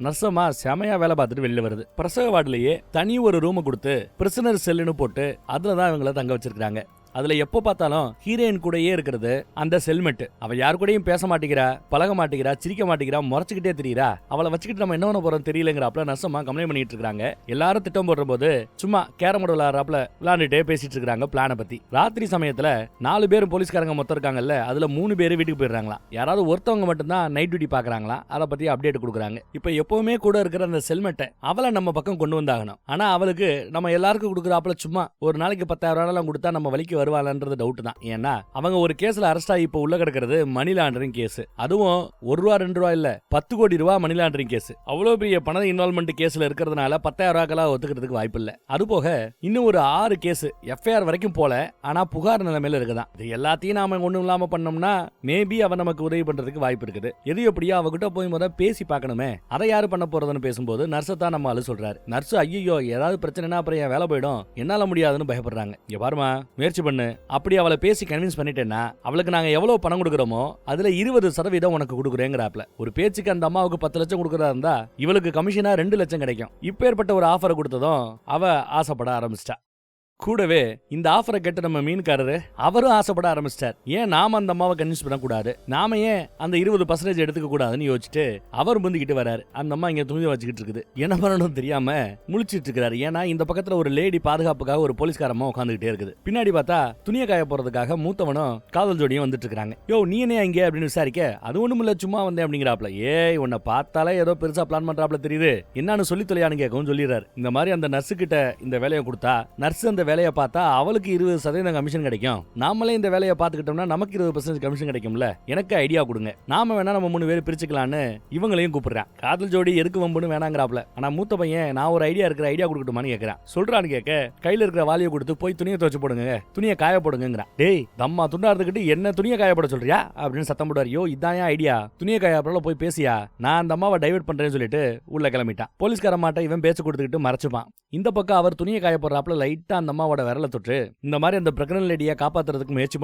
நர்சமா செமையா வேலை பார்த்துட்டு வெளியில வருது. பிரசவ வார்டுலயே தனி ஒரு ரூம் கொடுத்து பிரிசனர் செல்லுன்னு போட்டு அதுலதான் இவங்களை தங்க வச்சிருக்காங்க. அதுல எப்ப பார்த்தாலும் ஹீரோயின் கூடயே இருக்கிறது அந்த செல்மெட். அவ யாரு கூடயும் பேச மாட்டேங்கிறா, பழக மாட்டேங்கிறா, சிரிக்க மாட்டேங்கிறா, முறைச்சுக்கிட்டே தெரியுறா. அவளை வச்சுக்கிட்டு நம்ம என்ன பண்ண போறோம் தெரியலங்கிறாப்ல நர்சம்மா கம்ப்ளைண்ட் பண்ணிட்டு இருக்காங்க. எல்லாரும் திட்டம் போடுற போது சும்மா கேரம் போர்டு விளையாடுறாப்ல விளையாண்டுட்டே பேசிட்டு இருக்காங்க பிளான பத்தி. ராத்திரி சமயத்துல 4 பேர் போலீஸ்காரங்க மொத்தம் இருக்காங்கல்ல, அதுல 3 பேர் வீட்டுக்கு போயிடுறாங்களா. யாராவது ஒருத்தவங்க மட்டும் தான் நைட் டியூட்டி பாக்குறாங்களா. அதை பத்தி அப்டேட் கொடுக்குறாங்க. இப்ப எப்பவுமே கூட இருக்கிற அந்த செல்மெட்டை அவளை நம்ம பக்கம் கொண்டு வந்தாகணும். ஆனா அவளுக்கு நம்ம எல்லாருக்கும் கொடுக்குறாப்புல சும்மா ஒரு நாளைக்கு 10,000 கொடுத்தா நம்ம வலிக்கு வருவாளன்றது டவுட் தான். ஏன்னா அவங்க ஒரு கேஸ்ல அரெஸ்ட் ஆகி இப்ப உள்ள கிடக்கிறது மணி லாண்டரிங் கேஸ். அதுவும் 1 ரூபா 2 ரூபா இல்ல 10 கோடி ரூபாய் மணி லாண்டரிங் கேஸ். அவ்வளவு பெரிய பண இன்வால்மெண்ட் கேஸ்ல இருக்கிறதுனால 10,000 ஒத்துக்கிறதுக்கு வாய்ப்பு இல்ல. அது போக இன்னும் ஒரு 6 கேஸ் எஃப்ஐஆர் வரைக்கும் போல, ஆனா புகார் நிலைமையில இருக்குதான். இது எல்லாத்தையும் நாம ஒண்ணும் இல்லாம பண்ணோம்னா மேபி அவ நமக்கு உதவி பண்றதுக்கு வாய்ப்பு இருக்குது. எது எப்படியா அவகிட்ட போய் முத பேசி பார்க்கணுமே. அதை யாரு பண்ண போறதுன்னு பேசும்போது நர்ஸை தான் நம்ம ஆளு சொல்றாரு. நர்ஸ் ஐயோ ஏதாவது பிரச்சனைனா அப்புறம் என் வேலை போயிடும், என்னால முடியாதுன்னு பயப்படுறாங்க. இங்க பாருமா, முயற்சி பண்ணு. அப்படி அவளை பேசி கன்வின்ஸ் பண்ணிட்டேன்னா அவளுக்கு நாங்க எவ்வளவு பணம் கொடுக்குறோமோ அதுல 20% உனக்கு கொடுக்குறேங்கிறாப்ல. ஒரு பேச்சுக்கு அந்த அம்மாவுக்கு 10 லட்சம் கொடுக்கறதா இருந்தா இவளுக்கு கமிஷனா 2 லட்சம் கிடைக்கும். இப்ப ஏற்பட்ட ஒரு ஆஃபர் கொடுத்ததும் அவ ஆசைப்பட ஆரம்பிச்சிட்டா. கூடவே இந்த ஆஃபரை கேட்டு நம்ம மீன்காரரு அவரும் ஆசைப்பட ஆரம்பிச்சிட்டார். ஏன் நாம அந்த அம்மாவை கன்வின்ஸ் பண்ணக்கூடாது, நாம ஏன் அந்த 20% எடுத்துக்க கூடாதுன்னு யோசிச்சுட்டு அவர் முந்திக்கிட்டு வராரு. அந்த அம்மா இங்க துணி வச்சுக்கிட்டு இருக்குது. என்ன பண்ணணும் தெரியாம முழிச்சிட்டு இருக்காரு. ஏன்னா இந்த பக்கத்துல ஒரு லேடி பாதுகாப்புக்காக ஒரு போலீஸ்காரமா உட்காந்துக்கிட்டே இருக்குது. பின்னாடி பார்த்தா துணியை காய போறதுக்காக மூத்தவனும் காதல் ஜோடியும் வந்துட்டு இருக்காங்க. யோ நீ என்ன இங்க அப்படின்னு விசாரிக்க, அது ஒண்ணும் இல்ல சும்மா வந்தேன் அப்படிங்கிறாப்ல. ஏய் உன்னை பார்த்தாலே ஏதோ பெருசா பிளான் பண்றாப்ல தெரியுது, என்னன்னு சொல்லி தொலையான்னு கேட்கவும் சொல்லிடுறாரு. இந்த மாதிரி அந்த நர்ஸு கிட்ட இந்த வேலையை கொடுத்தா நர்ஸ் அந்த வேலையை பார்த்தா அவளுக்கு 20% கமிஷன் கிடைக்கும். நாமளே இந்த வேலையை பார்த்துக்கிட்டோம்னா நமக்கு 20% கமிஷன் கிடைக்கும்ல. எனக்கு ஐடியா கொடுங்க, நாம வேணா நம்ம 3 பேர் பிரிச்சுக்கலான்னு இவங்களையும் கூப்பிடுறான். காதல் ஜோடி எதுக்கு வம்புன்னு வேணாங்கிறாப்ல. ஆனா மூத்த பையன் நான் ஒரு ஐடியா இருக்கிற ஐடியா கொடுக்கட்டுமான்னு கேட்கறான். சொல்றான்னு கேட்க கையில இருக்கிற வாலியை கொடுத்து போய் துணியை துவச்சு போடுங்க, துணியை காய போடுங்கிறான். டேய் தம்மா துண்டா இருந்துக்கிட்டு என்ன துணியை காய போட சொல்றியா அப்படின்னு சத்தம் போடுவார். யோ இதான் ஐடியா, துணியை காய போய் பேசியா, நான் அந்த அம்மாவை டைவர்ட் பண்றேன்னு சொல்லிட்டு உள்ள கிளம்பிட்டான். போலீஸ்கார மாட்ட இவன் பேச்சு கொடுத்துக்கிட்டு மறைச்சுப்பான். இந்த பக்கம் அவர் துணியை காய போடுறாப்ல லைட்டா அந்த அம்மாவோட விரல தொட்டு இந்த மாதிரி அந்த பிரெக்னன்ட் லேடியை காப்பாத்துறதுக்கு முயற்சி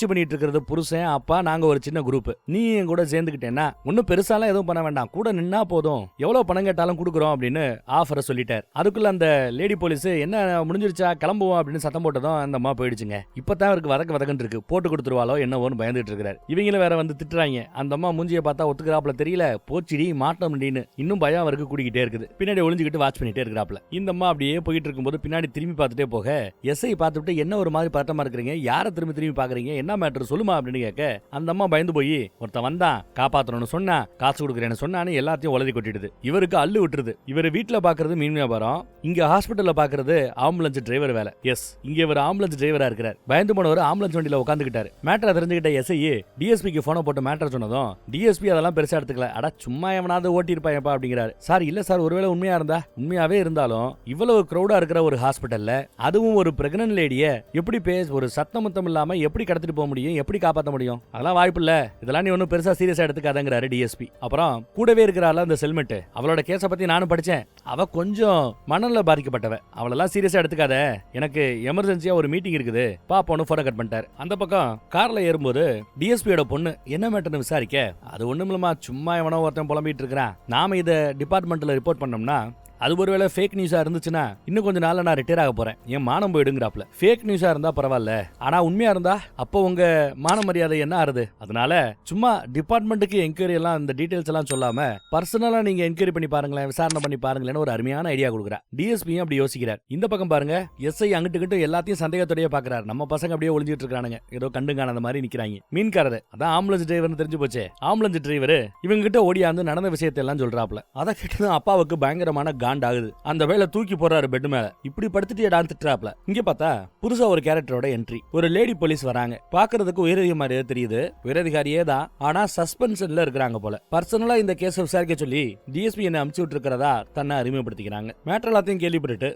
பண்ணிட்டு இருக்கிறது புருஷன் அப்பா, நாங்க ஒரு சின்ன குரூப், நீ என் கூட சேர்ந்துக்கிட்டேன்னா ஒன்னும் பெருசாலாம் எதுவும் பண்ண வேண்டாம், கூட நின்னா போதும், எவ்வளவு பணம் கேட்டாலும் கொடுக்குறோம் அப்படின்னு ஆஃபரை சொல்லிட்டார். அதுக்குள்ள அந்த லேடி போலீஸ் என்ன முடிஞ்சிருச்சா கிளம்புவோம் அப்படின்னு சத்தம் போட்டதும் அந்த அம்மா போயிடுச்சுங்க. இப்பதான் அவருக்கு வதக்கு இருக்கு, போட்டு கொடுத்துருவாளோ என்னவோன்னு பயந்துட்டு இருக்கிறார். இவங்களும் வேற வந்து திட்டுறாங்க. அந்த அம்மா மூஞ்சியை பார்த்தா ஒத்துக்கிறாப்ல தெரியல, போச்சிடி மாட்டம் இன்னும் பயம் அவருக்கு கூடிக்கிட்டே இருக்குது. பின்னாடி ஒளிஞ்சுக்கிட்டு வாட்ச் பண்ணிட்டே இருக்கிறாப்ல. இந்த அம்மா அப்படியே போயிட்டு இருக்கும்போது பின்னாடி திரும்பி பார்த்துட்டே போக எஸ்ஐ பார்த்துட்டு என்ன ஒரு மாதிரி பதட்டமா இருக்கிறீங்க, யாரை திரும்பி பாக்குறீங்க, என்ன மேட்டர் சொல்லுமா அப்படின்னு கேட்க அந்த அம்மா பயந்து போய் ஒருத்தன் வந்தான் காப்பாத்தணும்னு சொன்னா, காசு கொடுக்குறேன்னு சொன்னான்னு எல்லாத்தையும் உளறி கொட்டிடுது. இவருக்கு அள்ளு விட்டுருது. இவர் வீட்டுல பாக்குறது மீன் வியாபாரம், இங்க ஹாஸ்பிட்டல்ல பாக்குறது ஆம்புலன்ஸ் டிரைவர் வேலை. எஸ் இங்க இவர் ஆம்புலன்ஸ் டிரைவரா இருக்கிறார். பயந்து போனவர் ஆம்புலன்ஸ் வண்டியில உட்காந்துக்கிட்டாரு. மேட்டரை தெரிஞ்சுக்கிட்ட எஸ்ஐ டிஎஸ்பிக்கு போன போட்டு மேட்டர் சொன்னதும் டிஎஸ்பி அதெல்லாம் பெருசா எடுத்துக்கல. அட சும்மா எவனாவது ஓட்டி இருப்பாயப்பா அப்படிங்கிறாரு. சார் இல்ல சார், ஒருவேளை உண்மையாவே இருந்தாலும் இவ்வளவு கிரௌடா இருக்கிற ஒரு ஹாஸ்பிட்டல்ல அதுவும் ஒரு பிரெக்னன்ட் லேடிய எப்படி ஒரு சத்தம் முத்தம் இல்லாம எப்படி கடத்திட்டு போக முடியும், எப்படி காப்பாற்ற முடியும், அதெல்லாம் வாய்ப்பு இல்ல, இதெல்லாம் நீ ஒன்னும் பெருசா சீரியஸா எடுத்துக்காதங்கிறாரு டிஎஸ்பி. அப்புறம் கூடவே இருக்கிறாள் அந்த செல்மெட், அவளோட கேஸ பத்தி நானும் படிச்சேன், அவ கொஞ்சம் மனநல பாதிக்கப்பட்டவ, அவளெல்லாம் சீரியஸா எடுத்துக்காத, எனக்கு எமர்ஜென்சியா ஒரு மீட்டிங் இருக்குது பாப்போன்னு போன கட் பண்ணிட்டாரு. அந்த பக்கம் கார்ல ஏறும்போது டிஎஸ்பியோட பொண்ணு என்ன மேட்டர்னு விசாரிக்க, அது ஒண்ணுமில்லமா சும்மா எவனோ ஒருத்தன் புலம்பிட்டு இருக்கிறான், நாம இதை டிபார்ட்மெண்ட்ல ரிப்போர்ட் பண்ணோம்னா அது ஒருவேளை ஃபேக் நியூஸா இருந்துச்சுன்னா இன்னும் கொஞ்ச நாள்ல நான் ரிட்டையர் ஆக போறேன், என் மானம் போயிடுங்கிறாப்ல. ஃபேக் நியூஸா இருந்தா பரவாயில்ல, ஆனா உண்மையா இருந்தா அப்போ உங்க மான மரியாதை என்ன ஆறுது? அதனால சும்மா டிபார்ட்மெண்ட்டுக்கு என்கொயரி எல்லாம் இந்த டீடைல்ஸ் எல்லாம் சொல்லாம பர்சனலா நீங்க என்கொயரி பண்ணி பாருங்களேன், விசாரணை பண்ணி பாருங்களேன்னு ஒரு அருமையான ஐடியா கொடுக்குறா. டிஎஸ்பியும் அப்படி யோசிக்கிறார். இந்த பக்கம் பாருங்க எஸ்ஐ அங்கிட்டு எல்லாத்தையும் சந்தேகத்தோடய பாக்குறாரு. நம்ம பசங்க அப்படியே ஒளிஞ்சிட்டு இருக்கானுங்க, ஏதோ கண்டு காணாத மாதிரி நிக்கிறாங்க. மீன்காரரு அதான் ஆம்புலன்ஸ் டிரைவர்னு தெரிஞ்சு போச்சே, ஆம்புலன்ஸ் டிரைவர் இவங்க கிட்ட ஓடியாந்து நடந்த விஷயத்தை எல்லாம் சொல்றாப்ல. அதை கிட்ட அப்பாவுக்கு பயங்கரமான காண்டாகுது. அந்த வேலை தூக்கி போறாரு பெட் மேல, இப்படி படுத்துட்டு டான்ஸ் திட்டுறாப்ல. இங்க பார்த்தா புதுசா ஒரு கேரக்டரோட என்ட்ரி. ஒரு லேடி போலீஸ் வராங்க. பாக்குறதுக்கு உயரதிகாரியே தெரியுது, உயரதிகாரியே தான், ஆனா சஸ்பென்ஷன்ல இருக்கிறாங்க போல. பர்சனலா இந்த கேஸை விசாரிக்க சொல்லி டிஎஸ்பி என்ன அனுப்பிச்சு விட்டு இருக்கிறதா தன்னை அறிமுகப்படுத்திக்கிறாங்க. மேட்டர் எல்லாத்தையும் கேள்விப்பட்டு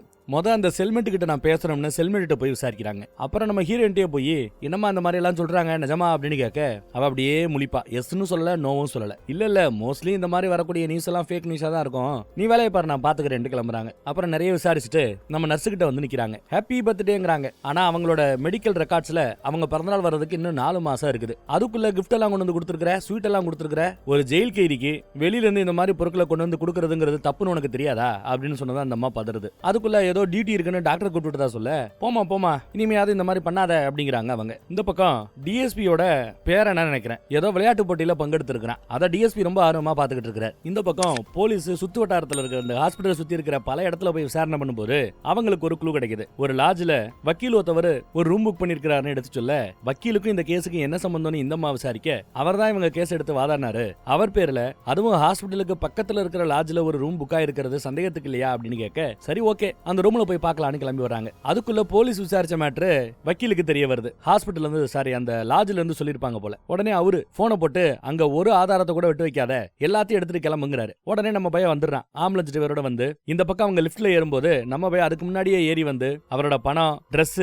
அந்த செல்மெண்ட் கிட்ட நான் பேசுறோம்னு செல்மெண்ட் போய் விசாரிக்கிறாங்க. அப்புறம் நம்ம ஹீரோயின்ட்டே போய் என்னமா அந்த மாதிரி எல்லாம் சொல்றாங்க நிஜமா அப்படின்னு கேட்க அவ அப்படியே முழிப்பா. எஸ்ன்னு சொல்லல, நோவும் சொல்லல. இல்ல மோஸ்ட்லி இந்த மாதிரி வரக்கூடிய நியூஸ் எல்லாம் ஃபேக் நியூஸா தான் இருக்கும், நீ வேலையை பாரு நான் பாத்துக்கிறேன் கிளம்புறாங்க. அப்புறம் நிறைய விசாரிச்சுட்டு நம்ம நர்ஸ் கிட்ட வந்து நிக்கிறாங்க. ஹாப்பி பர்த்டேங்கறாங்க. ஆனா அவங்களோட மெடிக்கல் ரெக்கார்ட்ஸ்ல அவங்க பிறந்தநாள் வர்றதுக்கு இன்னும் 4 மாசம் இருக்குது. அதுக்குள்ள கிஃப்ட் எல்லாம் கொண்டு வந்து கொடுத்துருக்கிற, ஸ்வீட் எல்லாம் கொடுத்துருக்கிற, ஒரு ஜெயில் கைதிக்கு வெளியில இருந்து இந்த மாதிரி பொருட்களை கொண்டு வந்து கொடுக்கறதுங்கிறது தப்புன்னு உனக்கு தெரியாதா அப்படின்னு சொன்னதா அந்த அம்மா பதறுது. அதுக்குள்ள ஏதோ ஏதோ டியூட்டி இருக்குன்னு டாக்டர் கூப்பிட்டு தான் சொல்ல, போமா போமா இனிமையாவது இந்த மாதிரி பண்ணாத அப்படிங்கிறாங்க அவங்க. இந்த பக்கம் டிஎஸ்பியோட பேர் என்ன நினைக்கிறேன் ஏதோ விளையாட்டு போட்டியில பங்கெடுத்து இருக்கிறான். அதை டிஎஸ்பி ரொம்ப ஆர்வமா பாத்துக்கிட்டு இருக்கிறார். இந்த பக்கம் போலீஸ் சுத்து வட்டாரத்துல இருக்கிற இந்த ஹாஸ்பிட்டல் சுத்தி இருக்கிற பல இடத்துல போய் விசாரணை பண்ணும்போது அவங்களுக்கு ஒரு க்ளூ கிடைக்குது. ஒரு லாட்ஜ்ல வக்கீல் ஒருத்தவர் ஒரு ரூம் புக் பண்ணிருக்காருன்னு எடுத்து சொல்ல, வக்கீலுக்கும் இந்த கேஸுக்கு என்ன சம்பந்தம்னு இந்த அம்மா விசாரிக்க, அவர் தான் இவங்க கேஸ் எடுத்து வாதாடினாரு, அவர் பேர்ல அதுவும் ஹாஸ்பிட்டலுக்கு பக்கத்துல இருக்கிற லாட்ஜ்ல ஒரு ரூம் புக் ஆயிருக்கிறது சந்தேகத்துக்கு இல்லையா அப்படின்னு கேட்க, சரி ஓகே அந்த ரூம்ல போய் பார்க்கலாம்னு கிளம்பி வராங்க. அதுக்குள்ள போலீஸ் விசாரிச்ச மேட்ரு வக்கீலுக்கு தெரிய வருது. ஹாஸ்பிட்டல் இருந்து சாரி அந்த லாட்ஜ்ல இருந்து சொல்லிருப்பாங்க போல. உடனே அவரு போனை போட்டு அங்க ஒரு ஆதாரத்தை கூட விட்டு வைக்காத எல்லாத்தையும் எடுத்துட்டு கிளம்புங்கிறாரு. உடனே நம்ம பையன் வந்துடுறான். ஆம்புலன்ஸ் டிரைவரோட வந்து இந்த பக்கம் அவங்க லிஃப்ட்ல ஏறும்போது நம்ம பையன் அதுக்கு முன்னாடியே ஏறி வந்து அவரோட பணம், Dress,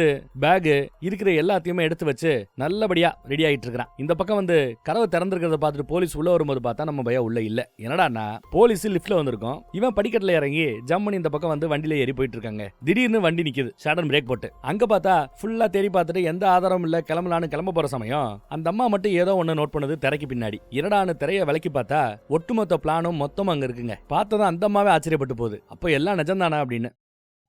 பேக் இருக்கிற எல்லாத்தையுமே எடுத்து வச்சு நல்லபடியா ரெடி ஆயிட்டு இருக்கான். இந்த பக்கம் வந்து கதவை திறந்திருக்கிறத பார்த்துட்டு போலீஸ் உள்ள வரும்போது பார்த்தா நம்ம பையன் உள்ள இல்ல. என்னடான்னா போலீஸ் லிஃப்ட்ல வந்திருக்கோம், இவன் படிக்கட்டுல இறங்கி ஜம்மனி இந்த பக்கம் வந்து வண்டியில ஏறி போயிட்டு இருக்காங்க. திடீர்னு வண்டி நிக்குது, சடன் பிரேக் போட்டு. அங்க பார்த்தா ஃபுல்லா தேடி பார்த்துட்டு எந்த ஆதாரமும் இல்ல. கிளம்பலான்னு கிளம்ப போற சமயம் அந்த அம்மா மட்டும் ஏதோ ஒண்ணு நோட் பண்ணுது திரைக்கு பின்னாடி. என்னடான்னு திரைய விலக்கி பார்த்தா ஒட்டுமொத்த பிளானும் மொத்தம் அங்க இருக்குங்க. பார்த்ததும் அந்த அம்மாவே ஆச்சரியப்பட்டு போகுது, அப்ப எல்லாம் நிஜம்தானா அப்படின்னு.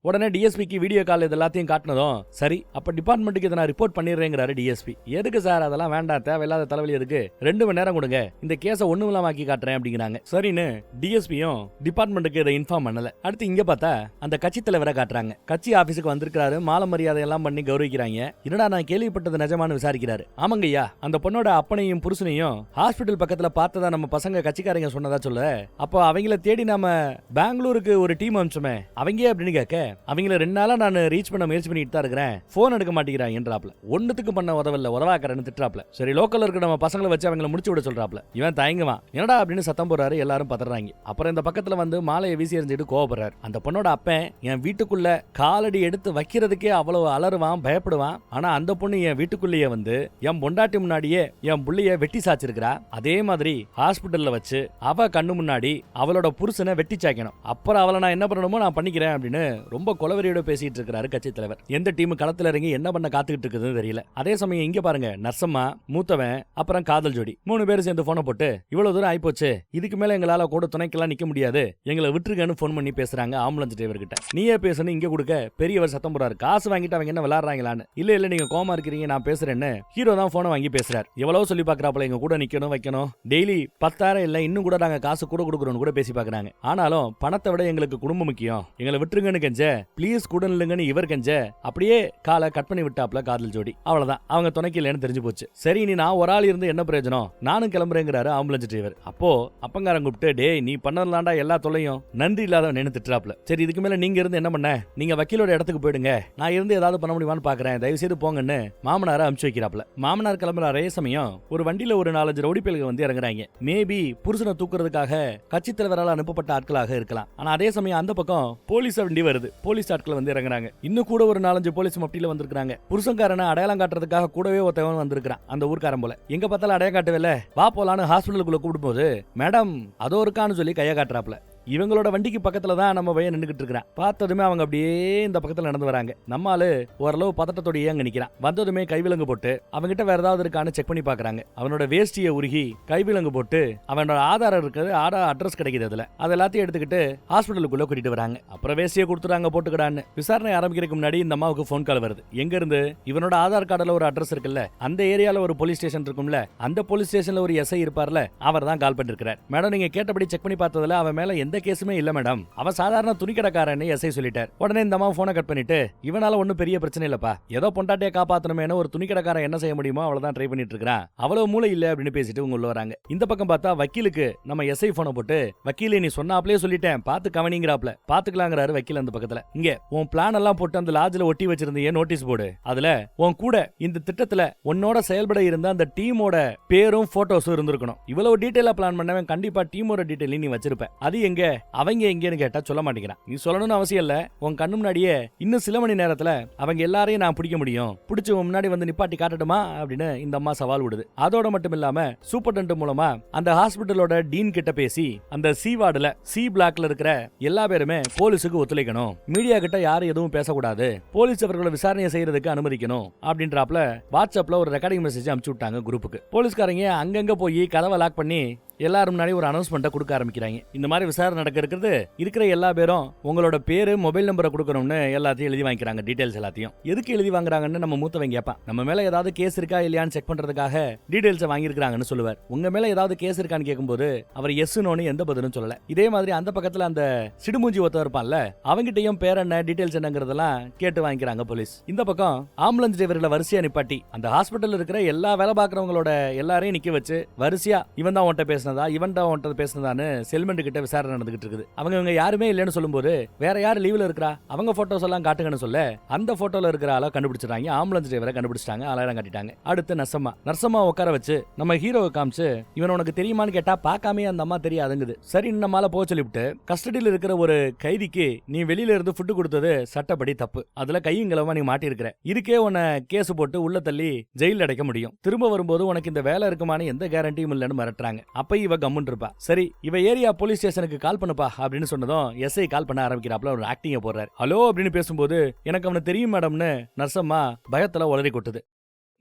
உடனே டிஎஸ்பிக்கு வீடியோ கால் இது எல்லாத்தையும் காட்டினதும், சரி அப்ப டிபார்ட்மெண்ட்டுக்கு இதை நான் ரிப்போர்ட் பண்ணிடுறேங்கிறாரு டிஎஸ்பி. எதுக்கு சார் அதெல்லாம் வேண்டாம், தேவையில்லாத தலைவலி எதுக்கு, 2 மணி நேரம் கொடுங்க இந்த கேஸை ஒண்ணுமில்லாம ஆக்கி காட்டுறேன் அப்படிங்கிறாங்க. சரின்னு டிஎஸ்பியும் டிபார்ட்மெண்ட்டுக்கு இதை இன்ஃபார்ம் பண்ணல. அடுத்து இங்க பார்த்தா அந்த கட்சி தலைவரை காட்டுறாங்க. கட்சி ஆபீஸுக்கு வந்திருக்காரு, மாலை மரியாதை எல்லாம் பண்ணி கௌரவிக்கிறாங்க. என்னடா நான் கேள்விப்பட்டது நிஜமானு விசாரிக்கிறாரு. ஆமாங்கய்யா, அந்த பொண்ணோட அப்பனையும் புருஷனையும் ஹாஸ்பிட்டல் பக்கத்துல பார்த்ததா நம்ம பசங்க கட்சிக்காரங்க சொன்னதா சொல்ல, அப்போ அவங்கள தேடி நாம பெங்களூருக்கு ஒரு டீம் அனுப்பிச்சோமே அவங்க அப்படின்னு கேட்க, அவங்கள 2 நாளா நான் ரீச் பண்ண முயற்சி பண்ணிட்டு தான் இருக்கிறேன், போன் எடுக்க மாட்டேங்கிறாங்கன்றாப்ல. ஒண்ணுத்துக்கு பண்ண உதவல்ல உதவாக்கறன்னு திட்டுறாப்ல. சரி லோக்கல்ல இருக்க நம்ம பசங்களை வச்சு அவங்கள முடிச்சு விட சொல்றாப்ல. இவன் தயங்குவான், என்னடா அப்படின்னு சத்தம் போறாரு. எல்லாரும் பதறாங்க. அப்புறம் இந்த பக்கத்துல வந்து மாலையை வீசி எறிஞ்சிட்டு கோவப்படுறாரு. அந்த பொண்ணோட அப்பன் என் வீட்டுக்குள்ள காலடி எடுத்து வைக்கிறதுக்கே அவ்வளவு அலறுவான், பயப்படுவான். ஆனா அந்த பொண்ணு என் வீட்டுக்குள்ளேயே வந்து என் பொண்டாட்டி முன்னாடியே என் புள்ளைய வெட்டி சாச்சிருக்கிறா. அதே மாதிரி ஹாஸ்பிட்டல்ல வச்சு அவ கண்ணு முன்னாடி அவளோட புருஷனை வெட்டி சாய்க்கணும். அப்புறம் அவளை நான் என்ன பண்ணணுமோ நான் பண்ணிக்கிறேன் அப்படின்னு ரொம்ப கொலவெறியோட பேசிட்டு இருக்காரு கட்சி தலைவர். எந்த டீம் களத்துல இறங்கி என்ன பண்ண காத்துக்கிட்டு இருக்குதுன்னு தெரியல. அதே சமயம் இங்க பாருங்க, நர்சம்மா, மூத்தவன், அப்புறம் காதல் ஜோடி 3 பேரும் சேர்ந்து போனை போட்டு, இவ்வளவு தூரம் ஆயிப்போச்சு, இதுக்கு மேல எங்களால கூட துணைக்கெல்லாம் நிக்க முடியாது, எங்களை விட்டுருக்கன்னு போன் பண்ணி பேசுறாங்க ஆம்புலன்ஸ் டிரைவர் கிட்ட. நீயே பேசணும் இங்க கொடுக்க பெரியவர் சத்தம் போறாரு, காசு வாங்கிட்டு அவங்க என்ன விளையாடுறாங்களான்னு. இல்ல நீங்க கோமா இருக்கிறீங்க நான் பேசுறேன்னு ஹீரோ தான் போனை வாங்கி பேசுறாரு. எவ்வளவு சொல்லி பாக்குறாப்ல எங்க கூட நிக்கணும் வைக்கணும், டெய்லி 10,000 இல்ல இன்னும் கூட நாங்க காசு கூட கொடுக்குறோம்னு கூட பேசி பாக்குறாங்க. ஆனாலும் பணத்தை விட எங்களுக்கு குடும்பம் முக்கியம், எங்களை விட்டுருங்கன்னு கெஞ்ச, ப்ளீஸ் கூட இல்லைங்கன்னு இவர் கெஞ்ச, அப்படியே காலை கட் பண்ணி விட்டாப்ல காதல் ஜோடி. அவ்வளவுதான், அவங்க துணைக்கு இல்லைன்னு தெரிஞ்சு போச்சு. சரி நீ நான் ஒரு ஆள் இருந்து என்ன பிரயோஜனம், நானும் கிளம்புறேங்கிறாரு ஆம்புலன்ஸ் டிரைவர். அப்போ அப்பங்காரன் கூப்பிட்டு, டேய் நீ பண்ணலாம்டா எல்லா தொல்லையும், நன்றி இல்லாத நின்று திட்டுறாப்ல. சரி இதுக்கு மேல நீங்க இருந்து என்ன பண்ண, நீங்க வக்கீலோட இடத்துக்கு போயிடுங்க, நான் இருந்து ஏதாவது பண்ண முடியுமான்னு பாக்குறேன், தயவு செய்து போங்கன்னு மாமனாரை அனுப்பிச்சு வைக்கிறாப்ல. மாமனார் கிளம்புற அதே சமயம் ஒரு வண்டியில ஒரு 4-5 ரவுடி பேலுக்கு வந்து இறங்குறாங்க. மேபி புருஷனை தூக்குறதுக்காக கட்சி தலைவரால் அனுப்பப்பட்ட ஆட்களாக இருக்கலாம். ஆனா அதே சமயம் அந்த பக்கம் போலீஸ் வண்டி வருது. போலீஸ் ஆட்கள் வந்து இறங்குறாங்க. இன்னும் கூட ஒரு 4-5 போலீஸ் மப்டியில வந்திருக்காங்க. புருஷன்காரனை அடையாளம் காட்டுறதுக்காக கூடவே ஒருத்தவன் வந்திருக்கான். அந்த ஊர்க்காரன் போல. எங்க பார்த்தாலும் அடையாளம் காட்டவே, வா போலான்னு ஹாஸ்பிட்டலுக்குள்ள கூப்பிடும் போது, மேடம் அதோ இருக்கான்னு சொல்லி கையை காட்டுறாப்ல. இவங்களோட வண்டிக்கு பக்கத்துல தான் நம்ம பையன் நின்றுகிட்டு இருக்கிறான். பார்த்ததுமே அவங்க அப்படியே இந்த பக்கத்துல நடந்து வராங்க. நம்மால ஓரளவு பதட்டத்தோடயே அங்க நிக்கிறான். வந்ததுமே கைவிலங்கு போட்டு அவங்கிட்ட வேற ஏதாவது இருக்கான்னு செக் பண்ணி பாக்குறாங்க. அவனோட வேஷ்டியை உருகி கைவிலங்கு போட்டு அவனோட ஆதாரம் இருக்குது, அட்ரஸ் கிடைக்குது அதுல, அது எல்லாத்தையும் எடுத்துக்கிட்டு ஹாஸ்பிட்டலுக்குள்ள கூட்டிட்டு வராங்க. அப்புறம் வேஷ்டியை கொடுத்துறாங்க போட்டுக்கிடான்னு. விசாரணை ஆரம்பிக்கிறதுக்கு முன்னாடி இந்த அம்மாவுக்கு போன் கால் வருது. எங்க இருந்து, இவனோட ஆதார் கார்டுல ஒரு அட்ரஸ் இருக்குல்ல, அந்த ஏரியால ஒரு போலீஸ் ஸ்டேஷன் இருக்கும்ல, அந்த போலீஸ் ஸ்டேஷன்ல ஒரு எஸ்ஐ இருப்பார்ல, அவர் தான் கால் பண்ணிருக்காரு. மேடம் நீங்க கேட்டபடி செக் பண்ணி பார்த்ததுல அவன் மேல எந்த கேஸுமே இல்ல மேடம், அவன் சாதாரண துணிக்கடைக்காரன்னு எஸ்ஐ சொல்லிட்டார். உடனே இந்த அம்மா போனை கட் பண்ணிட்டு, இவனால ஒன்னும் பெரிய பிரச்சனை இல்லப்பா, ஏதோ பொண்டாட்டியை காப்பாத்தணுமே ஒரு துணிக்கடைக்காரன் என்ன செய்ய முடியுமோ அவ்வளவுதான் ட்ரை பண்ணிட்டு இருக்கான், அவ்வளவு மூளை இல்ல அப்படின்னு பேசிட்டு உங்க உள்ள வராங்க. இந்த பக்கம் பார்த்தா வக்கீலுக்கு நம்ம எஸ்ஐ போனை போட்டு, வக்கீல நீ சொன்னாப்லயே சொல்லிட்டேன் பாத்து கவனிங்கிறாப்ல, பாத்துக்கலாங்கிறாரு வக்கீல். அந்த பக்கத்துல இங்க உன் பிளான் எல்லாம் போட்டு அந்த லாட்ஜ்ல ஒட்டி வச்சிருந்தீங்க நோட்டீஸ் போர்டு, அதுல உன் கூட இந்த திட்டத்துல உன்னோட செயல்பட இருந்த அந்த டீமோட பேரும் போட்டோஸும் இருந்திருக்கணும். இவ்வளவு டீடைலா பிளான் பண்ணவன் கண்டிப்பா டீமோட டீடைல் நீ வச்சிருப்ப, அது எங்க அவங்க எங்கன்னு கேட்டா சொல்ல மாட்டேங்கிறான். நீ சொல்லணும்னு அவசியம் இல்ல, உன் கண்ணு முன்னாடியே இன்னும் சில மணி நேரத்துல அவங்க எல்லாரையும் நான் பிடிக்க முடியும், பிடிச்சு முன்னாடி வந்து நிப்பாட்டி காட்டட்டுமா அப்படின்னு இந்த அம்மா சவால் விடுது. அதோட மட்டும் இல்லாம சூப்பர்டென்ட் மூலமா அந்த ஹாஸ்பிட்டலோட டீன் கிட்ட பேசி அந்த சி வார்டுல சி பிளாக்ல இருக்கிற எல்லா பேருமே போலீஸுக்கு ஒத்துழைக்கணும், மீடியா கிட்ட யாரும் எதுவும் பேசக்கூடாது, போலீஸ் அவர்களை விசாரணை செய்யறதுக்கு அனுமதிக்கணும் அப்படின்றாப்ல வாட்ஸ்அப்ல ஒரு ரெக்கார்டிங் மெசேஜ் அனுப்பிச்சு விட்டாங்க குரூப்புக்கு. போலீஸ்காரங்க அங்கங்க போய் கதவை லாக் பண்ணி எல்லாரும் முன்னாடி ஒரு அனௌன்ஸ்மெண்ட்டை கொடுக்க ஆரம்பிக்கிறாங்க. இந்த மாதிரி விசாரணை நடக்க இருக்கிறது இருக்கிற எல்லா பேரும் உங்களோட பேரு மொபைல் நம்பரை கொடுக்கணும்னு எல்லாத்தையும் எழுதி வாங்கிக்கிறாங்க. டீடைல்ஸ் எல்லாத்தையும் எதுக்கு எழுதி வாங்குறாங்கன்னு நம்ம மூத்தவங்க கேட்பான். நம்ம மேல ஏதாவது கேஸ் இருக்கா இல்லையான்னு செக் பண்றதுக்காக டீடைல்ஸ் வாங்கியிருக்காங்கன்னு சொல்லுவார். உங்க மேல ஏதாவது கேஸ் இருக்கான்னு கேட்கும்போது அவர் எஸ்னோன்னு எந்த பதிலும் சொல்லல. இதே மாதிரி அந்த பக்கத்துல அந்த சிடுமூஞ்சி ஒருத்தர் இருப்பான்ல, அவங்கிட்டையும் பேர் என்ன டீடைல்ஸ் என்னங்கிறதெல்லாம் கேட்டு வாங்கிக்கிறாங்க போலீஸ். இந்த பக்கம் ஆம்புலன்ஸ் டிரைவர்ல வரிசையா நிப்பாட்டி அந்த ஹாஸ்பிட்டல் இருக்கிற எல்லா வேலை பார்க்கறவங்களோட எல்லாரையும் நிக்க வச்சு வரிசையா இவன் தான் உன்ட்ட பேசினதா இவன் தான் உன்ட்ட பேசினதான்னு செல்மெண்ட் கிட்ட விசாரணை நடந்துகிட்டு இருக்குது. அவங்க யாருமே இல்லைன்னு சொல்லும்போது வேற யார் லீவ்ல இருக்கா அவங்க போட்டோஸ் எல்லாம் காட்டுங்கன்னு சொல்ல அந்த போட்டோல இருக்கிற ஆளை கண்டுபிடிச்சிட்டாங்க. ஆம்புலன்ஸ் டிரைவரை கண்டுபிடிச்சிட்டாங்க. ஆளாயிரம் காட்டிட்டாங்க. அடுத்து நர்சம்மா உட்கார வச்சு நம்ம ஹீரோவை காமிச்சு இவன் உனக்கு தெரியுமான்னு கேட்டா பார்க்காமே அந்த அம்மா தெரியாதுங்குது. சரி நம்மால போக சொல்லிவிட்டு கஸ்டடியில் இருக்கிற ஒரு கைதிக்கு நீ வெளியில இருந்து ஃபுட்டு கொடுத்தது சட்டப்படி தப்பு. அதுல கையுங்களவா நீ மாட்டி இருக்கிற. இதுக்கே உன்னை கேஸ் போட்டு உள்ள தள்ளி ஜெயில அடைக்க முடியும். திரும்ப வரும்போது உனக்கு இந்த வேலை இருக்குமான்னு எந்த கேரண்டியும் இல்லைன்னு மிரட்டுறாங்க. அப்ப இவ கம்முன்னு இருப்பா. சரி இவ ஏரியா போலீஸ் ஸ்டேஷனுக்கு கால் பண்ணுப்பா அப்படின்னு சொன்னதும் எஸ்ஐ கால் பண்ண ஆரம்பிக்கிறாப்ல. ஒரு ஆக்டிங்க போடுறாரு. ஹலோ அப்படின்னு பேசும்போது எனக்கு அவனை தெரியும் மேடம்னு நர்சம்மா பயத்துல உளறி கொட்டுது.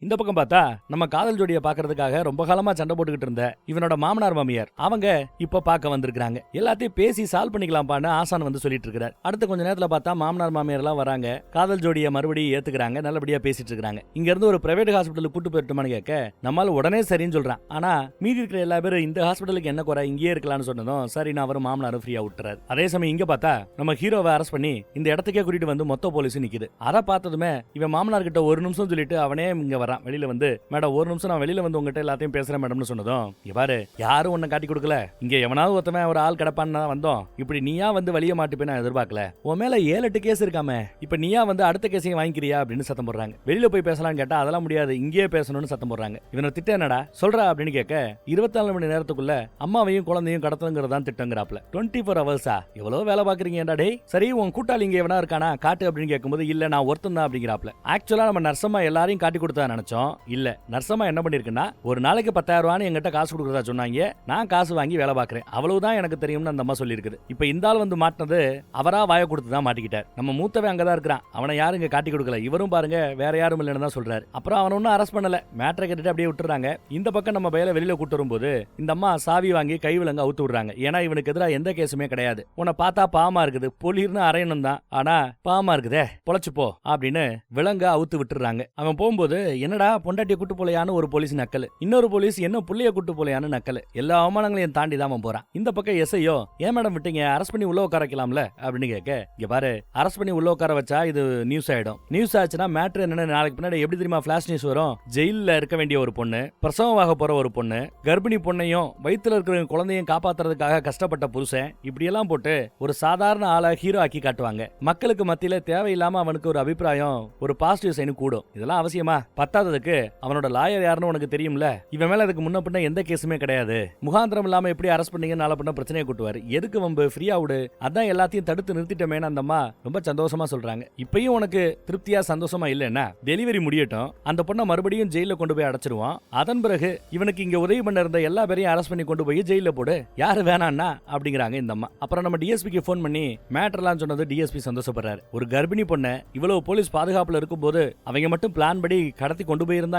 இந்த பக்கம் பார்த்தா நம்ம காதல் ஜோடியை பாக்குறதுக்காக ரொம்ப காலமா சண்டை போட்டுக்கிட்டு இருந்த இவனோட மாமனார் மாமியார் அவங்க இப்ப பாக்க வந்திருக்காங்க. எல்லாத்தையும் பேசி சால்வ் பண்ணிக்கலாம்பான்னு ஆசான் வந்து சொல்லிட்டு இருக்காரு. அடுத்த கொஞ்ச நேரத்துல பார்த்தா மாமனார் மாமியார் எல்லாம் வராங்க. காதல் ஜோடியை மறுபடியும் ஏத்துக்கிறாங்க. நல்லபடியா பேசிட்டு இருக்காங்க. இங்க இருந்து ஒரு பிரைவேட் ஹாஸ்பிட்டலுக்கு கூட்டு போயிட்டுமான்னு கேட்க நம்மால உடனே சரின்னு சொல்றான். ஆனா மீதி இருக்கிற எல்லா பேரும் இந்த ஹாஸ்பிட்டலுக்கு என்ன குறை இங்கே இருக்கலாம்னு சொன்னதும் சரி நான் அவர் மாமனாரும் ஃப்ரீயா விட்டுறாரு. அதே சமயம் இங்க பார்த்தா நம்ம ஹீரோவை அரெஸ்ட் பண்ணி இந்த இடத்துக்கே கூட்டிட்டு வந்து மொத்த போலீஸ் நிக்குது. அதை பார்த்ததுமே இவன் மாமனார் கிட்ட ஒரு நிமிஷம் சொல்லிட்டு அவனே இங்க வெளியில வந்து மேடம் ஒரு நிமிஷம் நான் வெளியில வந்து உங்ககிட்ட எல்லாத்தையும் பேசுறேன் மேடம்னு சொன்னதும் இவாரு யாரும் ஒன்ன காட்டி கொடுக்கல. இங்க எவனாவது ஒருத்தவன் ஒரு ஆள் கிடப்பான்னு வந்தோம். இப்படி நீயா வந்து வெளிய மாட்டுப்பே நான் எதிர்பார்க்கல. உன் மேல 7-8 கேஸ் இருக்காம இப்ப நீயா வந்து அடுத்த கேஸையும் வாங்கிக்கிறியா அப்படின்னு சத்தம் போடுறாங்க. வெளியில போய் பேசலாம்னு கேட்டா அதெல்லாம் முடியாது இங்கேயே பேசணும்னு சத்தம் போடுறாங்க. இவனை திட்டம் என்னடா சொல்றா அப்படின்னு கேட்க 24 மணி நேரத்துக்குள்ள அம்மாவையும் குழந்தையும் கடத்துங்கிறதான் திட்டங்கிறாப்ல. 24 ஹவர்ஸா எவ்வளவு வேலை பாக்குறீங்க ஏன்டா டேய். சரி உன் கூட்டாளி இங்க எவனா இருக்கானா காட்டு அப்படின்னு கேட்கும்போது இல்ல நான் ஒருத்தன் தான் அப்படிங்கிறாப்ல. ஆக்சுவலா நம்ம நர்சம்மா எல்லாரையும் காட்டி கொடுத்தா நினைச்சோம். இல்ல நர்சம்மா என்ன பண்ணிருக்குன்னா ஒரு நாளைக்கு 10,000 ரூபான்னு எங்கிட்ட காசு கொடுக்கறதா சொன்னாங்க. நான் காசு வாங்கி வேலை பாக்குறேன் அவ்வளவுதான் எனக்கு தெரியும்னு அந்த அம்மா சொல்லியிருக்குது. இப்ப இந்த ஆள் வந்து மாட்டினது அவரா வாய கொடுத்துதான் மாட்டிக்கிட்டார். நம்ம மூத்தவன் அங்கதான் இருக்கிறான். அவனை யாரும் இங்க காட்டி கொடுக்கல. இவரும் பாருங்க வேற யாரும் இல்லைன்னு தான் சொல்றாரு. அப்புறம் அவன் ஒன்னும் அரெஸ்ட் பண்ணல. மேட்டரை கேட்டுட்டு அப்படியே விட்டுறாங்க. இந்த பக்கம் நம்ம பையில வெளியில கூட்டு வரும்போது இந்த அம்மா சாவி வாங்கி கை விலங்க அவுத்து விடுறாங்க. ஏன்னா இவனுக்கு எதிராக எந்த கேஸுமே கிடையாது. உன்னை பார்த்தா பாவமா இருக்குது பொலிர்னு அரையணும் தான். ஆனா பாவமா இருக்குதே பொழைச்சு போ அப்படின்னு விலங்க அவுத்து விட்டுறாங்க. அவன் போகும்போது என்னடா பொண்டாட்டியை கூட்டு போலையான்னு ஒரு போலீஸ் நக்கல். இன்னொரு போலீஸ் என்ன புள்ளைய கூட்டு போலையான்னு நக்கல். எல்லா அவமானங்களையும் தாண்டி தான் போறான். இந்த பக்கம் எஸ்ஐயோ ஏன் மேடம் விட்டீங்க அரெஸ்ட் பண்ணி உள்ள உட்கார வைக்கலாம்ல அப்படின்னு கேட்க இங்க பாரு அரெஸ்ட் பண்ணி உள்ள உட்கார வச்சா இது நியூஸ் ஆயிடும். நியூஸ் ஆச்சுன்னா மேட்டர் என்னன்னு நாளைக்கு பின்னாடி எப்படி தெரியுமா ஃபிளாஷ் நியூஸ் வரும். ஜெயில இருக்க வேண்டிய ஒரு பொண்ணு, பிரசவமாக போற ஒரு பொண்ணு, கர்ப்பிணி பொண்ணையும் வயிற்றுல இருக்கிற குழந்தையும் காப்பாத்துறதுக்காக கஷ்டப்பட்ட புருஷன் இப்படி எல்லாம் போட்டு ஒரு சாதாரண ஆளை ஹீரோ ஆக்கி காட்டுவாங்க. மக்களுக்கு மத்தியில தேவையில்லாம அவனுக்கு ஒரு அபிப்பிராயம் ஒரு பாசிட்டிவ் சைன் கூடும். இதெல்லாம் அவசியமா? பத்தாததுக்கு அவனோட லாயர் யாருன்னு உனக்கு தெரியும்ல. இவன் மேல அதுக்கு முன்ன பின்ன எந்த கேஸுமே கிடையாது. முகாந்திரம் இல்லாம எப்படி அரெஸ்ட் பண்ணீங்க நாள பண்ண பிரச்சனையை கூட்டுவாரு. எதுக்கு வம்பு ஃப்ரீயா விடு. அதான் எல்லாத்தையும் தடுத்து நிறுத்திட்டமேன்னு அந்த அம்மா ரொம்ப சந்தோஷமா சொல்றாங்க. இப்பயும் உனக்கு திருப்தியா சந்தோஷமா இல்லைன்னா டெலிவரி முடியட்டும் அந்த பொண்ணை மறுபடியும் ஜெயில கொண்டு போய் அடைச்சிருவான். அதன் பிறகு இவனுக்கு இங்க உதவி பண்ண இருந்த எல்லா பேரையும் அரெஸ்ட் பண்ணி கொண்டு போய் ஜெயில போடு. யாரு வேணான்னா அப்படிங்கிறாங்க இந்த அம்மா. அப்புறம் நம்ம டிஎஸ்பிக்கு போன் பண்ணி மேட்டர்லாம் சொன்னது டிஎஸ்பி சந்தோஷப்படுறாரு. ஒரு கர்ப்பிணி பொண்ணை இவ்வளவு போலீஸ் பாதுகாப்புல இருக்கும்போது அவங்க மட்டும் பிளான் படி கடத்தி கொண்டு போயிருந்தாங்க.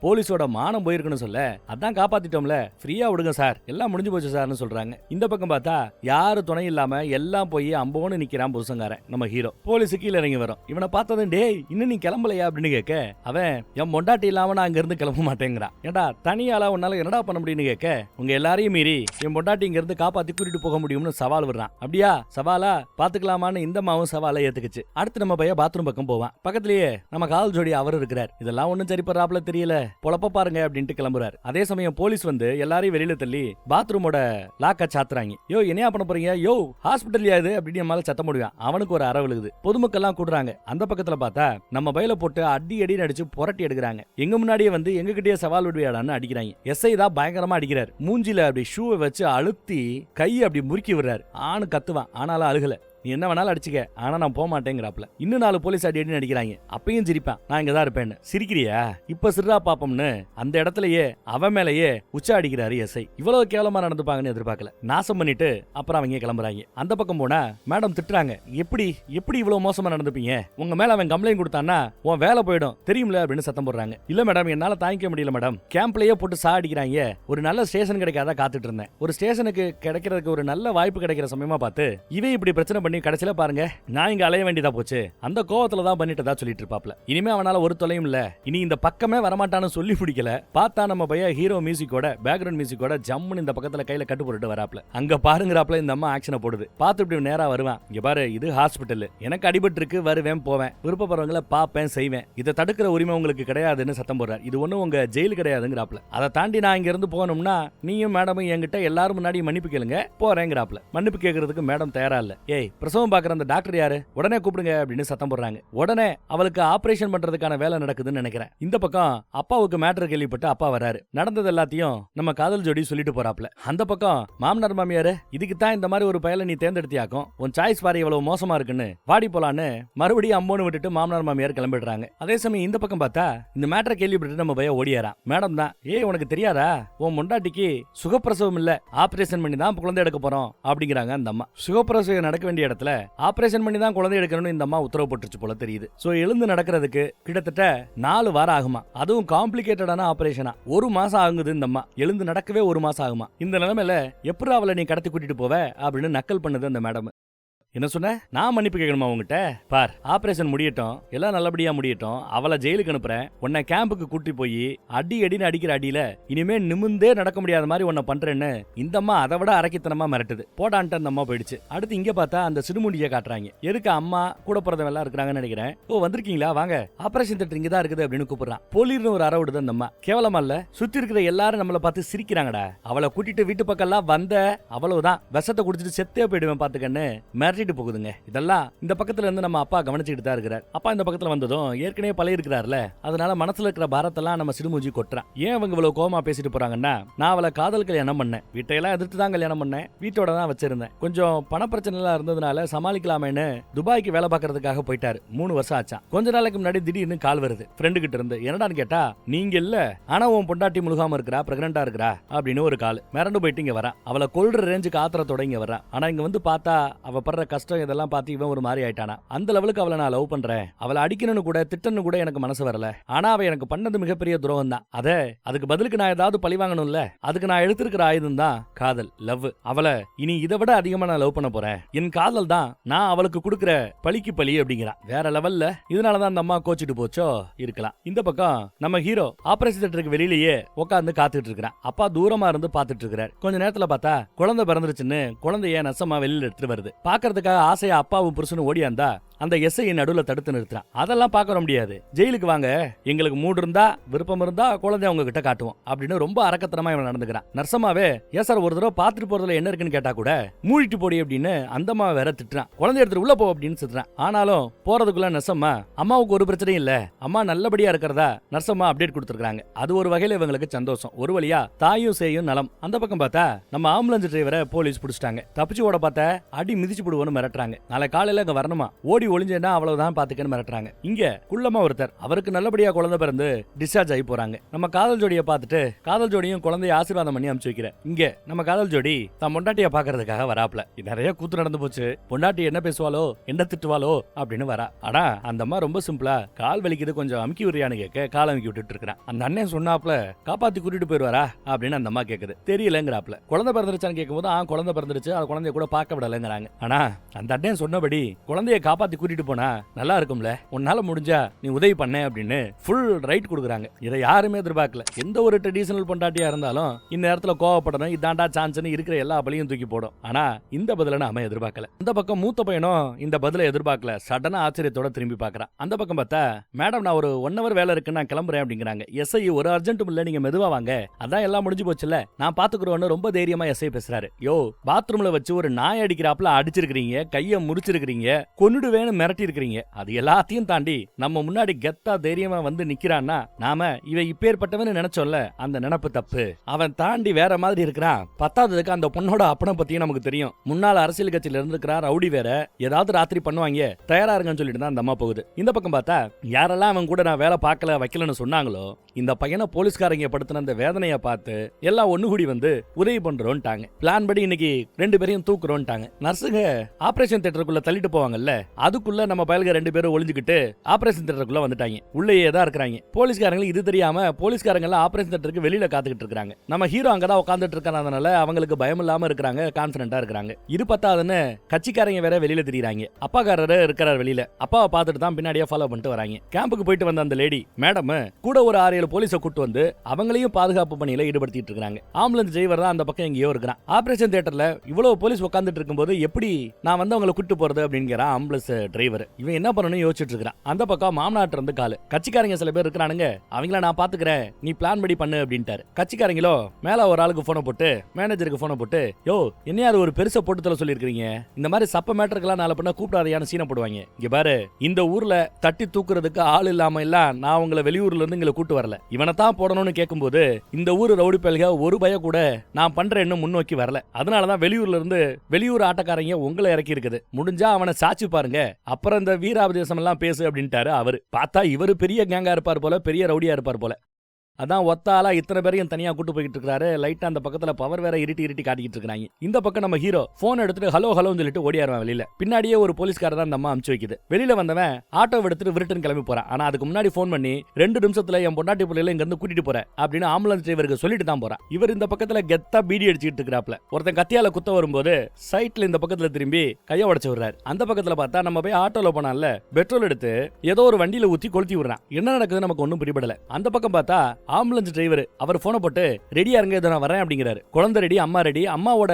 போலீஸோட மானம் போயிருக்குன்னு சொல்ல அதான் காப்பாத்திட்டோம்ல ஃப்ரீயா விடுங்க சார் எல்லாம் முடிஞ்சு போச்சு சார்னு சொல்றாங்க. இந்த பக்கம் பார்த்தா யாரு துணை இல்லாம எல்லாம் போய் அம்போன்னு நிக்கிறான் புருஷங்காரன் நம்ம ஹீரோ. போலீஸு கீழே இறங்கி வரும். இவனை பார்த்ததும் டேய் இன்னும் நீ கிளம்பலையா அப்படின்னு கேட்க அவன் என் மொண்டாட்டி இல்லாம நான் அங்க இருந்து கிளம்ப மாட்டேங்கிறான். ஏண்டா தனியால உன்னால என்னடா பண்ண முடியும்னு கேட்க உங்க எல்லாரையும் மீறி என் மொண்டாட்டி இங்க இருந்து காப்பாத்தி கூட்டிட்டு போக முடியும்னு சவால் விடுறான். அப்படியா சவாலா பாத்துக்கலாமான்னு இந்த மாவும் சவாலை ஏத்துக்குச்சு. அடுத்து நம்ம பையன் பாத்ரூம் பக்கம் போவான். பக்கத்திலேயே நம்ம காதல் ஜோடி அவர் இருக்கிறார். இதெல்லாம் ஒன்னும் சரிப்படுறாப்ல தெரியல பொழப்ப பாருங்க அப்படின்ட்டு கிளம்புறாரு. அதே சமயம் போலீஸ் வந்து எல்லாரையும் வெளியில தள்ளி பாத்ரூமோட லாக்க சாத்துறாங்க. யோ என்னையா பண்ண போறீங்க யோ ஹாஸ்பிட்டல் யாது அப்படின்னு நம்மளால சத்தம் முடியும். அவனுக்கு ஒரு அற விழுகுது. பொதுமக்கள் எல்லாம் கூடுறாங்க. அந்த பக்கத்துல பார்த்தா நம்ம பையில போட்டு அடி அடி அடிச்சு புரட்டி எடுக்கிறாங்க. எங்க முன்னாடியே வந்து எங்க கிட்டே சவால் விடுவியாடான்னு அடிக்கிறாங்க. எஸ்ஐ தான் பயங்கரமா அடிக்கிறார். மூஞ்சில அப்படி ஷூவை வச்சு அழுத்தி கையை அப்படி முறுக்கி விடுறாரு. ஆணு கத்துவான் ஆனாலும் அழுகல. நீ என்ன வேணாலும் அடிச்சுக்க, ஆனா நான் போக மாட்டேங்கிறாப்ல. இன்னும் 4 போலீஸ் அடி அடி அடிக்கிறாங்க. அப்பயும் சிரிப்பேன், நான் இங்கதான் இருப்பேன்னு. சிரிக்கிறியா, இப்ப சிறா பாப்போம்னு அந்த இடத்துலயே அவன் மேலேயே உச்சா அடிக்கிறாரு எஸ்ஐ. இவ்வளவு கேவலமா நடந்துப்பாங்கன்னு எதிர்பார்க்கல. நாசம் பண்ணிட்டு அப்புறம் அவங்க கிளம்புறாங்க. அந்த பக்கம் போனா மேடம் திட்டுறாங்க, எப்படி எப்படி இவ்வளவு மோசமா நடந்துப்பீங்க, உங்க மேல அவன் கம்ப்ளைண்ட் கொடுத்தான்னா உன் வேலை போயிடும் தெரியும்ல அப்படின்னு சத்தம் போடுறாங்க. இல்ல மேடம், என்னால தாங்கிக்க முடியல மேடம், கேம்ப்லயே போட்டு சாடிக்கிறாங்க, ஒரு நல்ல ஸ்டேஷன் கிடைக்காத காத்துட்டு இருந்தேன், ஒரு ஸ்டேஷனுக்கு கிடைக்கிறதுக்கு ஒரு நல்ல வாய்ப்பு கிடைக்கிற சமயமா பார்த்து இவன் இப்படி பிரச்சனை பண்ணி கடைசியில பாருங்க நான் இங்க அலைய வேண்டியதா போச்சு, அந்த கோவத்துல தான் பண்ணிட்டதா சொல்லிட்டு இருப்பாப்ல. இனிமே அவனால ஒரு தொலையும் இல்ல, இனி இந்த பக்கமே வரமாட்டான்னு சொல்லி பிடிக்கல. பார்த்தா நம்ம பையன் ஹீரோ மியூசிக்கோட பேக்ரவுண்ட் மியூசிக்கோட ஜம்முன்னு இந்த பக்கத்துல கையில கட்டு போட்டுட்டு வராப்ல. அங்க பாருங்கறாப்ல இந்த அம்மா ஆக்ஷனை போடுது. பார்த்து இப்படி நேரா வருவான், இங்க பாரு இது ஹாஸ்பிட்டல், எனக்கு அடிபட்டு இருக்கு, வருவேன் போவேன், விருப்பப்படுறவங்கள பாப்பேன் செய்வேன், இதை தடுக்கிற உரிமை உங்களுக்கு கிடையாதுன்னு சத்தம் போடுறாரு. இது ஒண்ணும் உங்க ஜெயில் கிடையாதுங்கிறாப்ல. அதை தாண்டி நான் இங்க இருந்து போகணும்னா நீயும் மேடமும் என்கிட்ட எல்லாரும் முன்னாடி மன்னிப்பு கேளுங்க போறேங்கிறாப்ல. மன்னிப்பு கேட்கறதுக்கு மேடம் தயாரா இல்ல. ஏய் பிரசவம் பாக்குற அந்த டாக்டர் யாரு, உடனே கூப்பிடுங்க அப்படின்னு சத்தம் போடுறாங்க. உடனே அவளுக்கு ஆபரேஷன் பண்றதுக்கான வேலை நடக்குதுன்னு நினைக்கிறேன். இந்த பக்கம் அப்பாவுக்கு மேட்டர் கேள்விப்பட்டு அப்பா வராரு. நடந்தது எல்லாத்தையும் நம்ம காதல் ஜோடி சொல்லிட்டு போறாப்ல. அந்த பக்கம் மாமனார் மாமியாரு, இதுக்கு தான் இந்த மாதிரி ஒரு பயலை நீ தேர்ந்தெடுத்தியாக்கும், உன் சாய்ஸ் பாரு இவ்வளவு மோசமா இருக்குன்னு வாடி போலான்னு மறுபடியும் அம்மோன்னு விட்டுட்டு மாமனார் மாமியார் கிளம்பிடுறாங்க. அதே சமயம் இந்த பக்கம் பார்த்தா இந்த மேட்டரை கேள்விப்பட்டு நம்ம பையன் ஓடியாரான். மேடம் தான், ஏய் உனக்கு தெரியாதா, உன் முண்டாட்டிக்கு சுகப்பிரசவம் இல்ல, ஆபரேஷன் பண்ணி தான் குழந்தை எடுக்க போறோம் அப்படிங்கிறாங்க அந்த அம்மா. சுகப்பிரசவம் நடக்க வேண்டிய இடத்துல ஆபரேஷன் பண்ணி தான் குழந்தை எடுக்கணும்னு இந்த அம்மா உத்தரவு போட்டுச்சு போல தெரியுது. சோ எழுந்து நடக்கிறதுக்கு கிட்டத்தட்ட 4 வாரம் ஆகுமா, அதுவும் காம்ப்ளிகேட்டடான ஆபரேஷனா. 1 மாசம் ஆகுது இந்த அம்மா, எழுந்து நடக்கவே 1 மாசம் ஆகுமா. இந்த நிலைமையில எப்படி அவளை நீ கடத்தி கூட்டிட்டு போவ அப்படின்னு நக்கல் பண்ணுது அந்த மேடம். என்ன சொன்ன, நான் மன்னிப்பு கேட்கணுமா உங்ககிட்ட, பார் ஆபரேஷன் முடியட்டும், எல்லாம் நல்லபடியா முடியட்டும், அவளை ஜெயிலுக்கு அனுப்புறேன், உன்னை கேம்புக்கு கூட்டி போய் அடி அடின்னு அடிக்கிற அடியில இனிமே நிமிந்தே நடக்க முடியாத மாதிரி உன்னை பண்றேன்னு இந்த அம்மா அதை விட அரக்கித்தனமா மிரட்டுது. போடான்ட்டு அந்த அம்மா போயிடுச்சு. அடுத்து இங்க பார்த்தா அந்த சிடுமுடியை காட்டுறாங்க. எதுக்கு அம்மா கூட பிறந்தவங்க எல்லாம் இருக்கிறாங்கன்னு நினைக்கிறேன். ஓ வந்திருக்கீங்களா, வாங்க ஆபரேஷன் தியேட்டர் இங்க தான் இருக்குது அப்படின்னு கூப்பிடுறான். போலீர்னு ஒரு அற விடுது அந்த அம்மா. கேவலமா இல்ல, சுத்தி இருக்கிற எல்லாரும் நம்மளை பார்த்து சிரிக்கிறாங்கடா, அவளை கூட்டிட்டு வீட்டு பக்கம் எல்லாம் வந்த அவ்வளவுதான், விஷத்தை குடிச்சிட்டு செத்தே போயிடுவேன் பாத்துக்கன்னு மிரட்டி போகுதுங்க. இதெல்லாம் இந்த பக்கத்துல இருந்து நம்ம அப்பா கவனிச்சுட்டு தான் இருக்கிறார். அப்பா இந்த பக்கத்துல வந்ததும் ஏற்கனவே பழைய இருக்கிறார்ல, அதனால மனசுல இருக்கிற பாரத்தெல்லாம் நம்ம சிடுமூஞ்சி கொட்டுறான். ஏன் அவங்க இவ்வளவு கோமா பேசிட்டு போறாங்கன்னா, நான் அவளை காதல் கல்யாணம் பண்ணேன், வீட்டையெல்லாம் எதிர்த்து தான் கல்யாணம் பண்ணேன், வீட்டோட தான் வச்சிருந்தேன், கொஞ்சம் பண பிரச்சனை எல்லாம் இருந்ததுனால சமாளிக்கலாமேன்னு துபாய்க்கு வேலை பார்க்கறதுக்காக போயிட்டாரு. 3 வருஷம் ஆச்சான். கொஞ்ச நாளைக்கு முன்னாடி திடீர்னு கால் வருது ஃப்ரெண்டு கிட்ட இருந்து. என்னடான்னு கேட்டா, நீங்க இல்ல ஆனா உன் பொண்டாட்டி முழுகாம இருக்கிறா, பிரெக்னண்டா இருக்கிறா அப்படின்னு ஒரு கால். மிரண்டு போயிட்டு இங்க வரா. அவளை கொல்ற ரேஞ்சுக்கு ஆத்திரத்தோட இங்க வரா. ஆனா இங்க வந்து பார்த்தா அவ படுற கஷ்டம் இதெல்லாம் பார்த்து இவன் ஒரு மாதிரி ஆயிட்டானா. அந்த லெவலுக்கு அவளை நான் லவ் பண்றேன், அவளை அடிக்கணும்னு கூட திட்டன்னு கூட எனக்கு மனசு வரல, ஆனா அவ எனக்கு பண்ணது மிகப்பெரிய துரோகம் தான். அதுக்கு பதிலுக்கு நான் ஏதாவது பழி வாங்கணும்ல, அதுக்கு நான் எடுத்திருக்கிற ஆயுதம் தான் காதல், லவ். அவளை இனி இதை விட அதிகமா நான் லவ் பண்ண போறேன், என் காதல் தான் நான் அவளுக்கு கொடுக்கிற பழிக்கு பழி அப்படிங்கிறான். வேற லெவல்ல. இதனாலதான் அந்த அம்மா கோச்சிட்டு போச்சோ இருக்கலாம். இந்த பக்கம் நம்ம ஹீரோ ஆபரேஷன் தியேட்டருக்கு வெளியிலேயே உட்கார்ந்து காத்துட்டு இருக்கிறான். அப்பா தூரமா இருந்து பாத்துட்டு இருக்கிறார். கொஞ்ச நேரத்துல பார்த்தா குழந்தை பிறந்துருச்சுன்னு குழந்தைய நசமா வெளியில எடுத்துட்டு வருது. பாக்குறதுக்காக ஆசையா அப்பாவும் புருஷனும் ஓடியாந்தா அந்த எஸ்ஐ நடுவுல தடுத்து நிறுத்துறான். அதெல்லாம் பார்க்க முடியாது, ஜெயிலுக்கு வாங்க, எங்களுக்கு மூடு இருந்தா விருப்பம் இருந்தா குழந்தை அவங்க கிட்ட காட்டுவோம் அப்படின்னு ரொம்ப அரக்கத்தனமா இவன் நடந்துக்கிறான். நர்சமாவே ஏன் சார் ஒரு தடவை பாத்துட்டு போறதுல என்ன இருக்குன்னு கேட்டா கூட மூடிட்டு போடி அப்படின்னு அந்த அம்மா வேற திட்டுறான். குழந்தை எடுத்துட்டு உள்ள போ அப்படின்னு திட்டுறான். ஆனாலும் போறதுக்குள்ள நர்சம்மா அம்மாவுக்கு ஒரு பிரச்சனையும் இல்ல, அம்மா நல்லபடியா இருக்கிறதா நர்சம்மா அப்டேட் கொடுத்துருக்காங்க. அது ஒரு வகையில இவங்களுக்கு சந்தோஷம். ஒரு வழியா தாயும் சேயும் நலம். அந்த பக்கம் பார்த்தா நம்ம ஆம்புலன்ஸ் டிரைவரை போலீஸ் பிடிச்சிட்டாங்க. தப்பிச்சு ஓட பார்த்தா அடி மிதிச்சு போடுவோன்னு மிரட்டுறாங்க. நாளை காலையில இங்க வரணுமா, ஓடி ஒளிஞ்சேன்னா அவ்வளவுதான் பாத்துக்கன்னு மிரட்டுறாங்க. இங்க குள்ளமா ஒருத்தர், அவருக்கு நல்லபடியா குழந்தை பிறந்து டிஸ்சார்ஜ் ஆகி போறாங்க. நம்ம காதல் ஜோடியை பார்த்துட்டு காதல் ஜோடியும் குழந்தைய ஆசீர்வாதம் பண்ணி அனுப்பிச்சு வைக்கிற. இங்க நம்ம காதல் ஜோடி தன் பொண்டாட்டிய பாக்குறதுக்காக வராப்ல. நிறைய கூத்து நடந்து போச்சு. பொண்டாட்டி என்ன பேசுவாளோ என்ன திட்டுவாளோ அப்படின்னு வரா. ஆனா அந்த அம்மா ரொம்ப சிம்பிளா, கால் வலிக்குது கொஞ்சம் அமுக்கி விரியான்னு கேட்க கால் அமுக்கி விட்டுட்டு இருக்கிறான். அந்த அண்ணன் சொன்னாப்ல காப்பாத்தி கூட்டிட்டு போயிருவாரா அப்படின்னு அந்த அம்மா கேக்குது. தெரியலங்கிறாப்ல. குழந்தை பிறந்துருச்சான்னு கேட்கும் போது குழந்தை பிறந்துருச்சு, அது குழந்தைய கூட பார்க்க விடலங்கிறாங்க. ஆனா அந்த அண்ணன் சொன்னபடி குழந்தைய காப்பாத்தி கூட்டிட்டு போனா நல்லா இருக்கும்ல, உன்னால முடிஞ்சா நீ உதவி பண்ண அப்படின்னு ஃபுல் ரைட் கொடுக்குறாங்க. இதை யாருமே எதிர்பார்க்கல. எந்த ஒரு ட்ரெடிஷனல் பொண்டாட்டியா இருந்தாலும் இந்த நேரத்துல கோவப்படணும், இதாண்டா சான்ஸ்னு இருக்கிற எல்லா பழியும் தூக்கி போடும். ஆனா இந்த பதில நாம எதிர்பார்க்கல. அந்த பக்கம் மூத்த பையனும் இந்த பதில எதிர்பார்க்கல. சடனா ஆச்சரியத்தோட திரும்பி பாக்குறான். அந்த பக்கம் பார்த்தா மேடம் நான் ஒரு 1 hour வேலை இருக்கு, நான் கிளம்புறேன் அப்படிங்கிறாங்க. எஸ்ஐ ஒரு அர்ஜென்ட்டும் இல்ல, நீங்க மெதுவா வாங்க, அதான் எல்லாம் முடிஞ்சு போச்சுல, நான் பாத்துக்கிறோன்னு ரொம்ப தைரியமா எஸ்ஐ பேசுறாரு. யோ பாத்ரூம்ல வச்சு ஒரு நாய் அடிக்கிறாப்ல அடிச்சிருக்கீங்க, கைய முறிச்சிருக்கீங்க, கொன்னுடுவேன் கொன்னுருவேன்னு மிரட்டி இருக்கிறீங்க. அது எல்லாத்தையும் தாண்டி நம்ம முன்னாடி கெத்தா தைரியமா வந்து நிக்கிறான்னா நாம இவன் இப்பேற்பட்டவன்னு நினைச்சோம்ல, அந்த நினைப்பு தப்பு. அவன் தாண்டி வேற மாதிரி இருக்கிறான். பத்தாவதுக்கு அந்த பொண்ணோட அப்பனை பத்தியும் நமக்கு தெரியும். முன்னாள் அரசியல் கட்சியில இருந்திருக்கிறா ரவுடி வேற. ஏதாவது ராத்திரி பண்ணுவாங்க, தயாரா இருங்கன்னு சொல்லிட்டு தான் அந்த அம்மா போகுது. இந்த பக்கம் பார்த்தா யாரெல்லாம் அவன் கூட நான் வேலை பார்க்கல வைக்கலன்னு சொன்னாங்களோ, இந்த பையனை போலீஸ்காரங்க படுத்தின அந்த வேதனையை பார்த்து எல்லாம் ஒண்ணு கூடி வந்து உதவி பண்றோம்ட்டாங்க. பிளான் படி இன்னைக்கு 2 பேரையும் தூக்குறோம்ட்டாங்க. நர்ஸுங்க ஆபரேஷன் தியேட்டருக்குள்ள தள்ளிட்டு போவாங்கல்ல, அதுக்குள்ள நம்ம பயல்க 2 பேரும் ஒளிஞ்சுக்கிட்டு ஆபரேஷன் தியேட்டருக்குள்ள வந்துட்டாங்க. உள்ளேயே தான் இருக்கிறாங்க. போலீஸ்காரங்களுக்கு இது தெரியாம போலீஸ்காரங்க எல்லாம் ஆபரேஷன் தியேட்டருக்கு வெளியில காத்துக்கிட்டு இருக்காங்க. நம்ம ஹீரோ அங்கதான் உட்காந்துட்டு இருக்கறதுனால அவங்களுக்கு பயம் இல்லாம இருக்காங்க, கான்ஃபிடென்ட்டா இருக்காங்க. இது பத்தாதுன்னு கட்சிக்காரங்க வேற வெளியில தெரியுறாங்க. அப்பாக்காரரு இருக்கிறார் வெளியில. அப்பாவை பார்த்துட்டு தான் பின்னாடியே ஃபாலோ பண்ணிட்டு வராங்க. கேம்புக்கு போயிட்டு வந்த அந்த லேடி மேடம் கூட ஒரு 6-7 போலீஸை கூட்டு வந்து அவங்களையும் பாதுகாப்பு பணியில ஈடுபடுத்திட்டு இருக்காங்க. ஆம்புலன்ஸ் டிரைவர் தான் அந்த பக்கம் எங்கேயோ இருக்கிறான். ஆபரேஷன் தியேட்டர்ல இவ்வளவு போலீஸ் உட்காந்துட்டு இருக்கும்போது எப்படி நான் வந்து அவங்களை கூட்டு போறது அப்படிங்கிற ஆம்புலன்ஸ் டிரைவர். இவன் என்ன பண்ணணும் யோசிச்சுட்டு இருக்கான். அந்த பக்கம் மாமனாட்டு இருந்து காலு கட்சிக்காரங்க சில பேர் இருக்கிறானுங்க, அவங்கள நான் பாத்துக்கிறேன், நீ பிளான் படி பண்ணு அப்படின்ட்டாரு. கட்சிக்காரங்களோ மேல ஒரு ஆளுக்கு போனை போட்டு மேனேஜருக்கு போனை போட்டு, யோ என்னையாவது ஒரு பெருசை போட்டு தர சொல்லிருக்கீங்க, இந்த மாதிரி சப்ப மேட்டருக்கெல்லாம் நாளை பண்ண கூப்பிடாதையான சீனை போடுவாங்க. இங்க பாரு, இந்த ஊர்ல தட்டி தூக்குறதுக்கு ஆள் இல்லாம இல்ல, நான் உங்களை வெளியூர்ல இருந்து இங்களை கூட்டு வரல, இவனை தான் போடணும்னு கேட்கும்போது இந்த ஊர் ரவுடி பயல்க ஒரு பய கூட நான் பண்றேன்னு முன்னோக்கி வரல. அதனாலதான் வெளியூர்ல இருந்து வெளியூர் ஆட்டக்காரங்க உங்களை இறக்கி இருக்குது. முடிஞ்சா அவனை சாட்சி பாருங்க, அப்புறம் இந்த வீராபதேசம் எல்லாம் பேசு அப்படின்ட்டாரு அவரு. பார்த்தா இவரு பெரிய கேங்கா இருப்பார் போல, பெரிய ரவுடியா இருப்பார் போல. அதான் ஒத்தாலா இத்தனை பேரையும் தனியா கூட்டு போயிட்டு இருக்காரு. லைட்டா அந்த பக்கத்துல பவர் வேற இருட்டி காட்டிட்டு இருக்காங்க. இந்த பக்கம் நம்ம ஹீரோ போன் எடுத்துட்டு ஹலோ ஹலோன்னு சொல்லிட்டு ஓடியாருவான் வெளியில. பின்னாடியே ஒரு போலீஸ்காரர் தான் அந்த அம்மா அமுச்சு வைக்குது. வெளியில வந்தவன் ஆட்டோ எடுத்துட்டு விருட்டுன்னு கிளம்பி போறான். ஆனா அதுக்கு முன்னாடி போன் பண்ணி 2 நிமிஷத்துல என் பொண்டாட்டி பிள்ளைல இங்க இருந்து கூட்டிட்டு போறேன் அப்படின்னு ஆம்புலன்ஸ் டிரைவருக்கு சொல்லிட்டு தான் போறான். இவர் இந்த பக்கத்துல கெத்தா பீடி அடிச்சுட்டு இருக்கிறாப்ல. ஒருத்தன் கத்தியால குத்த வரும்போது சைட்ல இந்த பக்கத்துல திரும்பி கைய உடைச்சு விடுறாரு. அந்த பக்கத்துல பார்த்தா நம்ம போய் ஆட்டோல போனால பெட்ரோல் எடுத்து ஏதோ ஒரு வண்டியில ஊத்தி கொளுத்தி விடுறான். என்ன நடக்குது நமக்கு ஒன்னும் பிடிபடல. அந்த பக்கம் பார்த்தா ஆம்புலன்ஸ் டிரைவர் அவர் போனை போட்டு ரெடியா இருங்க, இதை நான் வரேன் அப்படிங்கிறாரு. குழந்தை ரெடி, அம்மா ரெடி. அம்மாவோட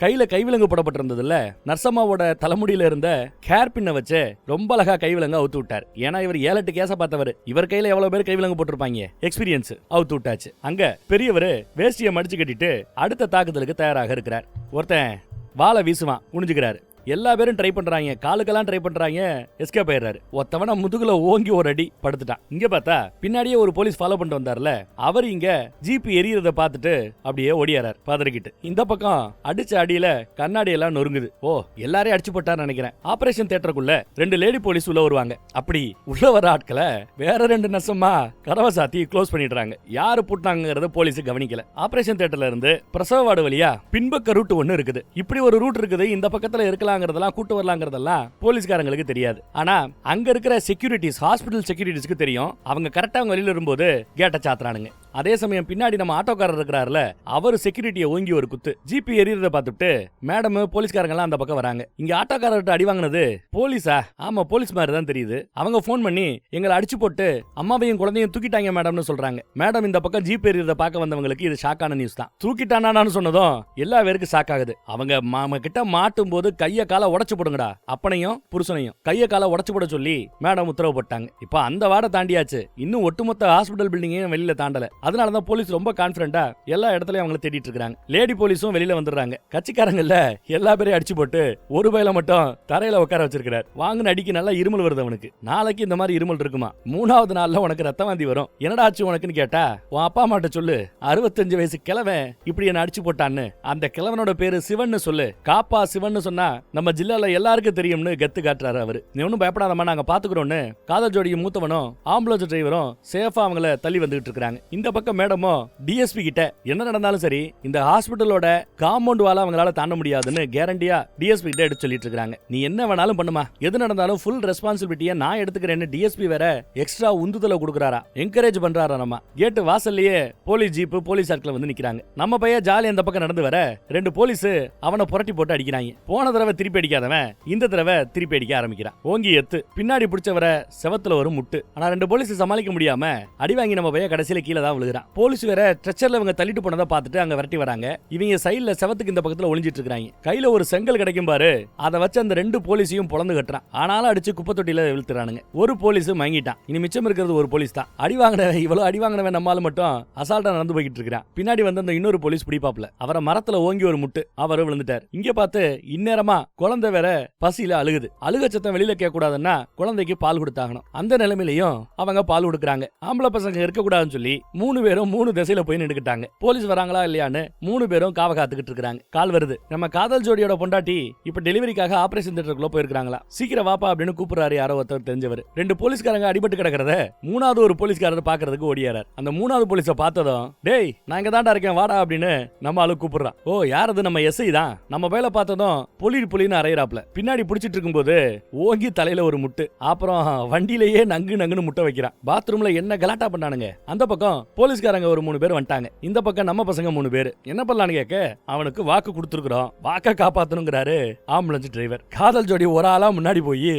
கையில கைவிலங்கு போடப்பட்டிருந்ததுல, நர்சம்மாவோட தலைமுடியில இருந்த ஹேர் பின்ன வச்சு ரொம்ப அழகா கைவிலங்க அவுத்து விட்டார். ஏன்னா இவர் 7-8 கேஸ பார்த்தவர். இவர் கையில எவ்வளவு பேர் கைவிலங்கு போட்டிருப்பாங்க, எக்ஸ்பீரியன்ஸ். அவுத்து விட்டாச்சு. அங்க பெரியவர் வேஷ்டியை மடிச்சு கட்டிட்டு அடுத்த தாக்குதலுக்கு தயாராக இருக்கிறார். ஒருத்தன் வாளை வீசுவான், குனிஞ்சுக்கிறாரு. எல்லா பேரும் ட்ரை பண்றாங்க, காலுக்கெல்லாம் ட்ரை பண்றாங்க, எஸ்கேப் ஆயிடுறாரு. ஒருத்தவன முதுகுல ஓங்கி ஒரு அடி படுத்துட்டான். இங்க பார்த்தா பின்னாடியே ஒரு போலீஸ் ஃபாலோ பண்ணிட்டு வந்தார்ல, அவர் இங்க ஜீப் எரியறத பார்த்துட்டு அப்படியே ஓடியாரார் பதறிக்கிட்டு. இந்த பக்கம் அடிச்ச அடியில கண்ணாடி எல்லாம் நொறுங்குது. ஓ, எல்லாரையும் அடிச்சு போட்டான்னு நினைக்கிறேன். ஆபரேஷன் தியேட்டருக்குள்ள 2 லேடி போலீஸ் உள்ள வருவாங்க. அப்படி உள்ள வர ஆட்களை வேற 2 நசமா கதவை சாத்தி க்ளோஸ் பண்ணிடுறாங்க. யாரு போட்டாங்கிறத போலீஸ் கவனிக்கல. ஆபரேஷன் தியேட்டர்ல இருந்து பிரசவ வார்டு வழியா பின்பக்க ரூட் ஒன்னு இருக்குது. இப்படி ஒரு ரூட் இருக்குது, இந்த பக்கத்துல இருக்கலாம் கூட்டு வரலாங்கிறதெல்லாம் போலீஸ்காரங்களுக்கு தெரியாது. ஆனா அங்க இருக்கிற செக்யூரிட்டிஸ், ஹாஸ்பிடல் செக்யூரிட்டிஸ்க்கு தெரியும். அவங்க கரெக்டா வெளியில வரும்போது கேட்ட சாத்துறானுங்க. அதே சமயம் பின்னாடி நம்ம ஆட்டோக்காரர் இருக்கிறாருல, அவர் செக்யூரிட்டியை ஓங்கி ஒரு குத்து. ஜிபி எரியறத பார்த்துட்டு மேடம் போலீஸ்காரங்க எல்லாம் அந்த பக்கம் வராங்க. இங்க ஆட்டோக்காரர்கிட்ட அடி வாங்கினது போலீஸா? ஆமா, போலீஸ் மாதிரி தான் தெரியுது. அவங்க போன் பண்ணி எங்களை அடிச்சு போட்டு அம்மாவையும் குழந்தையும் தூக்கிட்டாங்க மேடம்னு சொல்றாங்க. மேடம் இந்த பக்கம் ஜிபி எரியறத பார்க்க வந்தவங்களுக்கு இது ஷாக்கான நியூஸ் தான். தூக்கிட்டானான்னு சொன்னதும் எல்லா பேருக்கு ஷாக் ஆகுது. அவங்க மாமா கிட்ட மாட்டும் போது கைய காலை உடைச்சு போடுங்கடா, அப்பனையும் புருஷனையும் கைய காலை உடைச்சு போட சொல்லி மேடம் உத்தரவு போட்டாங்க. இப்ப அந்த வார்டை தாண்டியாச்சு, இன்னும் ஒட்டுமொத்த ஹாஸ்பிடல் பில்டிங்கையும் வெளியில தாண்டல. அதனாலதான் போலீஸ் ரொம்ப கான்பிடண்டா எல்லா இடத்துலயும் அவங்களை தேடிட்டு இருக்காங்க. லேடி போலீஸும் வெளியில வந்துடுறாங்க. கட்சிக்காரங்கல்ல எல்லா பேரையும் அடிச்சு போட்டு ஒரு பையில மட்டும் தரையில உட்கார வச்சிருக்காரு. வாங்கின அடிக்கு நல்லா இருமல் வருது அவனுக்கு. நாளைக்கு இந்த மாதிரி இருமல் இருக்குமா, 3வது நாள்ல உனக்கு ரத்த வாந்தி வரும். என்னடா ஆச்சு உனக்குன்னு கேட்டா, உன் அப்பா அம்மாட்ட சொல்லு 65 வயசு கிழவன் இப்படி என்ன அடிச்சு போட்டான்னு. அந்த கிழவனோட பேரு சிவன் சொல்லு. காப்பா சிவன் சொன்னா நம்ம ஜில்லால எல்லாருக்கும் தெரியும்னு கத்து காட்டுறாரு அவரு. நீ ஒன்னும் பயப்படாதமா, நாங்க பாத்துக்கிறோம்னு காதல் ஜோடியும் மூத்தவனும் ஆம்புலன்ஸ் டிரைவரும் சேஃபா அவங்கள தள்ளி வந்துட்டு இருக்காங்க. இந்த பக்கம் மேடமோ டிஎஸ்பி கிட்ட என்ன நடந்தாலும் சரி இந்த ஹாஸ்பிடலோட காம்பவுண்ட் வால அவங்களால தாண்ட முடியாதுன்னு கேரண்டியா டிஎஸ்பி கிட்ட எடுத்து சொல்லிட்டு இருக்காங்க. நீ என்ன வேணாலும் பண்ணுமா, எது நடந்தாலும் ஃபுல் ரெஸ்பான்சிபிலிட்டியை நான் எடுத்துக்கிறேன்னு டிஎஸ்பி வேற எக்ஸ்ட்ரா உந்துதல கொடுக்குறாரா, என்கரேஜ் பண்றாரா. நம்ம கேட்டு வாசல்லையே போலீஸ் ஜீப் போலீஸ் ஆட்கள் வந்து நிக்கிறாங்க. நம்ம பையன் ஜாலி அந்த பக்கம் நடந்து வர 2 போலீஸ் அவனை புரட்டி போட்டு அடிக்கிறாங்க. போன தடவை திருப்பி அடிக்காதவன் இந்த தடவை திருப்பி அடிக்க ஆரம்பிக்கிறான். ஓங்கி எத்து பின்னாடி பிடிச்சவர செவத்துல ஒரு முட்டு. ஆனா 2 போலீஸ் சமாளிக்க முடியாம அடி வாங்கி நம்ம பையன் கடைசியில கீழே தான் விழுகிறான். போலீஸ் வேற ஸ்ட்ரெச்சர்ல இவங்க தள்ளிட்டு போனதை பார்த்துட்டு அங்க விரட்டி வராங்க. இவங்க சைடுல செவத்துக்கு இந்த பக்கத்துல ஒளிஞ்சிட்டு இருக்காங்க. கையில ஒரு செங்கல் கிடைக்கும் பாரு, அதை வச்சு அந்த 2 போலீஸையும் பொளந்து கட்டுறான். ஆனாலும் அடிச்சு குப்பை தொட்டியில விழுத்துறானுங்க. ஒரு போலீஸ் மயங்கிட்டான். இனி மிச்சம் இருக்கிறது ஒரு போலீஸ் தான். அடி வாங்கினவன் இவ்வளவு அடி வாங்கினவன் நம்மால மட்டும் அசால்ட்டா நடந்து போய்கிட்டு இருக்கான். பின்னாடி வந்து அந்த இன்னொரு போலீஸ் பிடிப்பாப்ல அவரை மரத்துல ஓங்கி ஒரு முட்டு, அவரு விழுந்துட்டார். இங்க பார்த்து இந்நேரமா குழந்தை வேற பசியில அழுகுது. அழுக சத்தம் வெளியில கேட்க கூடாதுன்னா குழந்தைக்கு பால் கொடுத்தாகணும். அந்த நிலைமையிலையும் அவங்க பால் கொடுக்குறாங்க. ஆம்பளை பசங்க இருக்க கூடாதுன்னு சொல்லி 3 பேரும் 3 திசையில போய் நின்னுக்கிட்டாங்க. போலீஸ் வராங்களா இல்லையான்னு 3 பேரும் காவ காத்துக்கிட்டு இருக்காங்க. கால் வருது. நம்ம காதல் ஜோடியோட பொண்டாட்டி இப்ப டெலிவரிக்காக ஆபரேஷன் தியேட்டருக்குள்ள போயிருக்காங்களா. சீக்கிரம் வாப்பா அப்படின்னு கூப்பிடுறாரு யாரோ ஒருத்தர் தெரிஞ்சவர். 2 போலீஸ்காரங்க அடிபட்டு கிடக்கிறத 3வது ஒரு போலீஸ்காரர் பாக்குறதுக்கு ஓடியாரார். அந்த 3வது போலீஸ பார்த்ததும் டேய் நான் இங்க தாண்டா இருக்கேன் வாடா அப்படின்னு நம்ம ஆளு கூப்பிடுறான். ஓ யாரது நம்ம எஸ்ஐ தான். நம்ம வேலை பார்த்ததும் புலின்னு அறையறாப்ல. பின்னாடி பிடிச்சிட்டு இருக்கும்போது ஓங்கி தலையில ஒரு முட்டு. அப்புறம் வண்டியிலேயே நங்குன்னு முட்டை வைக்கிறான். பாத்ரூம்ல என்ன கலாட்டா பண்ணானுங்க. அந்த பக்கம் போலீஸ்காரங்க ஒரு 3 பேர் வந்துட்டாங்க. இந்த பக்கம் நம்ம பசங்க 3 பேர். என்ன பண்ணலான்னு கேட்க அவனுக்கு வாக்கு கொடுத்துருக்கிறோம், வாக்க காப்பாத்தணுங்கிறாரு ஆம்புலன்ஸ் டிரைவர். காதல் ஜோடி ஒரு ஆளா முன்னாடி போய்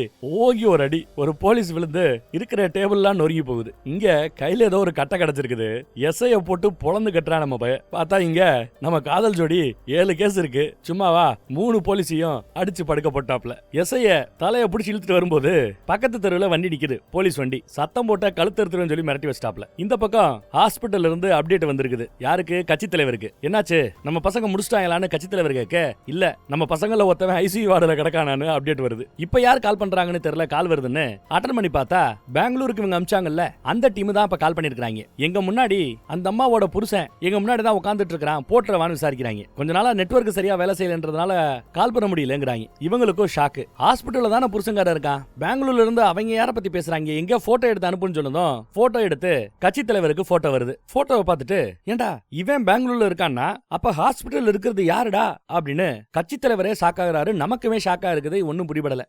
ஓங்கி ஒரு அடி. ஒரு போலீஸ் விழுந்து இருக்கிற டேபிள்லாம் நொறுங்கி போகுது. இங்க கையில ஏதோ ஒரு கட்டை கிடைச்சிருக்குது. எஸ்ஐய போட்டு பொளந்து கட்டுறான். நம்ம பார்த்தா இங்க நம்ம காதல் ஜோடி 7 கேஸ் இருக்கு. சும்மாவா 3 போலீஸையும் அடிச்சு படுக்க போட்டாப்ல. எஸ்ஐய தலைய பிடிச்சி இழுத்துட்டு வரும்போது பக்கத்து தெருவில் வண்டி நிக்குது. போலீஸ் வண்டி. சத்தம் போட்ட கழுத்தறுத்துருன்னு சொல்லி மிரட்டி வச்சிட்டாப்ல. இந்த பக்கம் ஹாஸ்பிட்டல்ல இருந்து அப்டேட் வந்திருக்குது. யாருக்கு? கட்சி தலைவருக்கு. என்னாச்சு நம்ம பசங்க முடிச்சிட்டாங்களான்னு கட்சி தலைவர் கேட்க இல்ல நம்ம பசங்கள ஒருத்தவன் ஐசியூ வார்டுல கிடக்கானான்னு அப்டேட் வருது. இப்ப யார் கால் பண்றாங்கன்னு தெரியல. கால் வருதுன்னு அட்டன் பண்ணி பார்த்தா பெங்களூருக்கு இவங்க அமிச்சாங்கல்ல அந்த டீம் தான் இப்ப கால் பண்ணிருக்காங்க. எங்க முன்னாடி அந்த அம்மாவோட புருஷன் எங்க முன்னாடி தான் உட்கார்ந்துட்டு இருக்கான், போட்டுறவான்னு விசாரிக்கிறாங்க. கொஞ்ச நாளா நெட்வொர்க் சரியா வேலை செய்யலன்றதுனால கால் பண்ண முடியலங்கிறாங்க. இவங்களுக்கும் ஷாக்கு. ஹாஸ்பிட்டல்ல தான புருஷங்கார இருக்கான், பெங்களூர்ல இருந்து அவங்க யார பத்தி பேசுறாங்க, எங்க போட்டோ எடுத்து அனுப்புன்னு சொன்னதும் போட்டோ எடுத்து கட்சி தலைவருக்கு போட்டோ வருது. போட்டோவை பார்த்துட்டு ஏண்டா இவன் பெங்களூர்ல இருக்கான்னா அப்ப ஹாஸ்பிட்டல் இருக்கிறது யாருடா அப்படின்னு கட்சி தலைவரே ஷாக்காகிறாரு. நமக்குமே ஷாக்கா இருக்குது. ஒன்னும் புரியப்படல.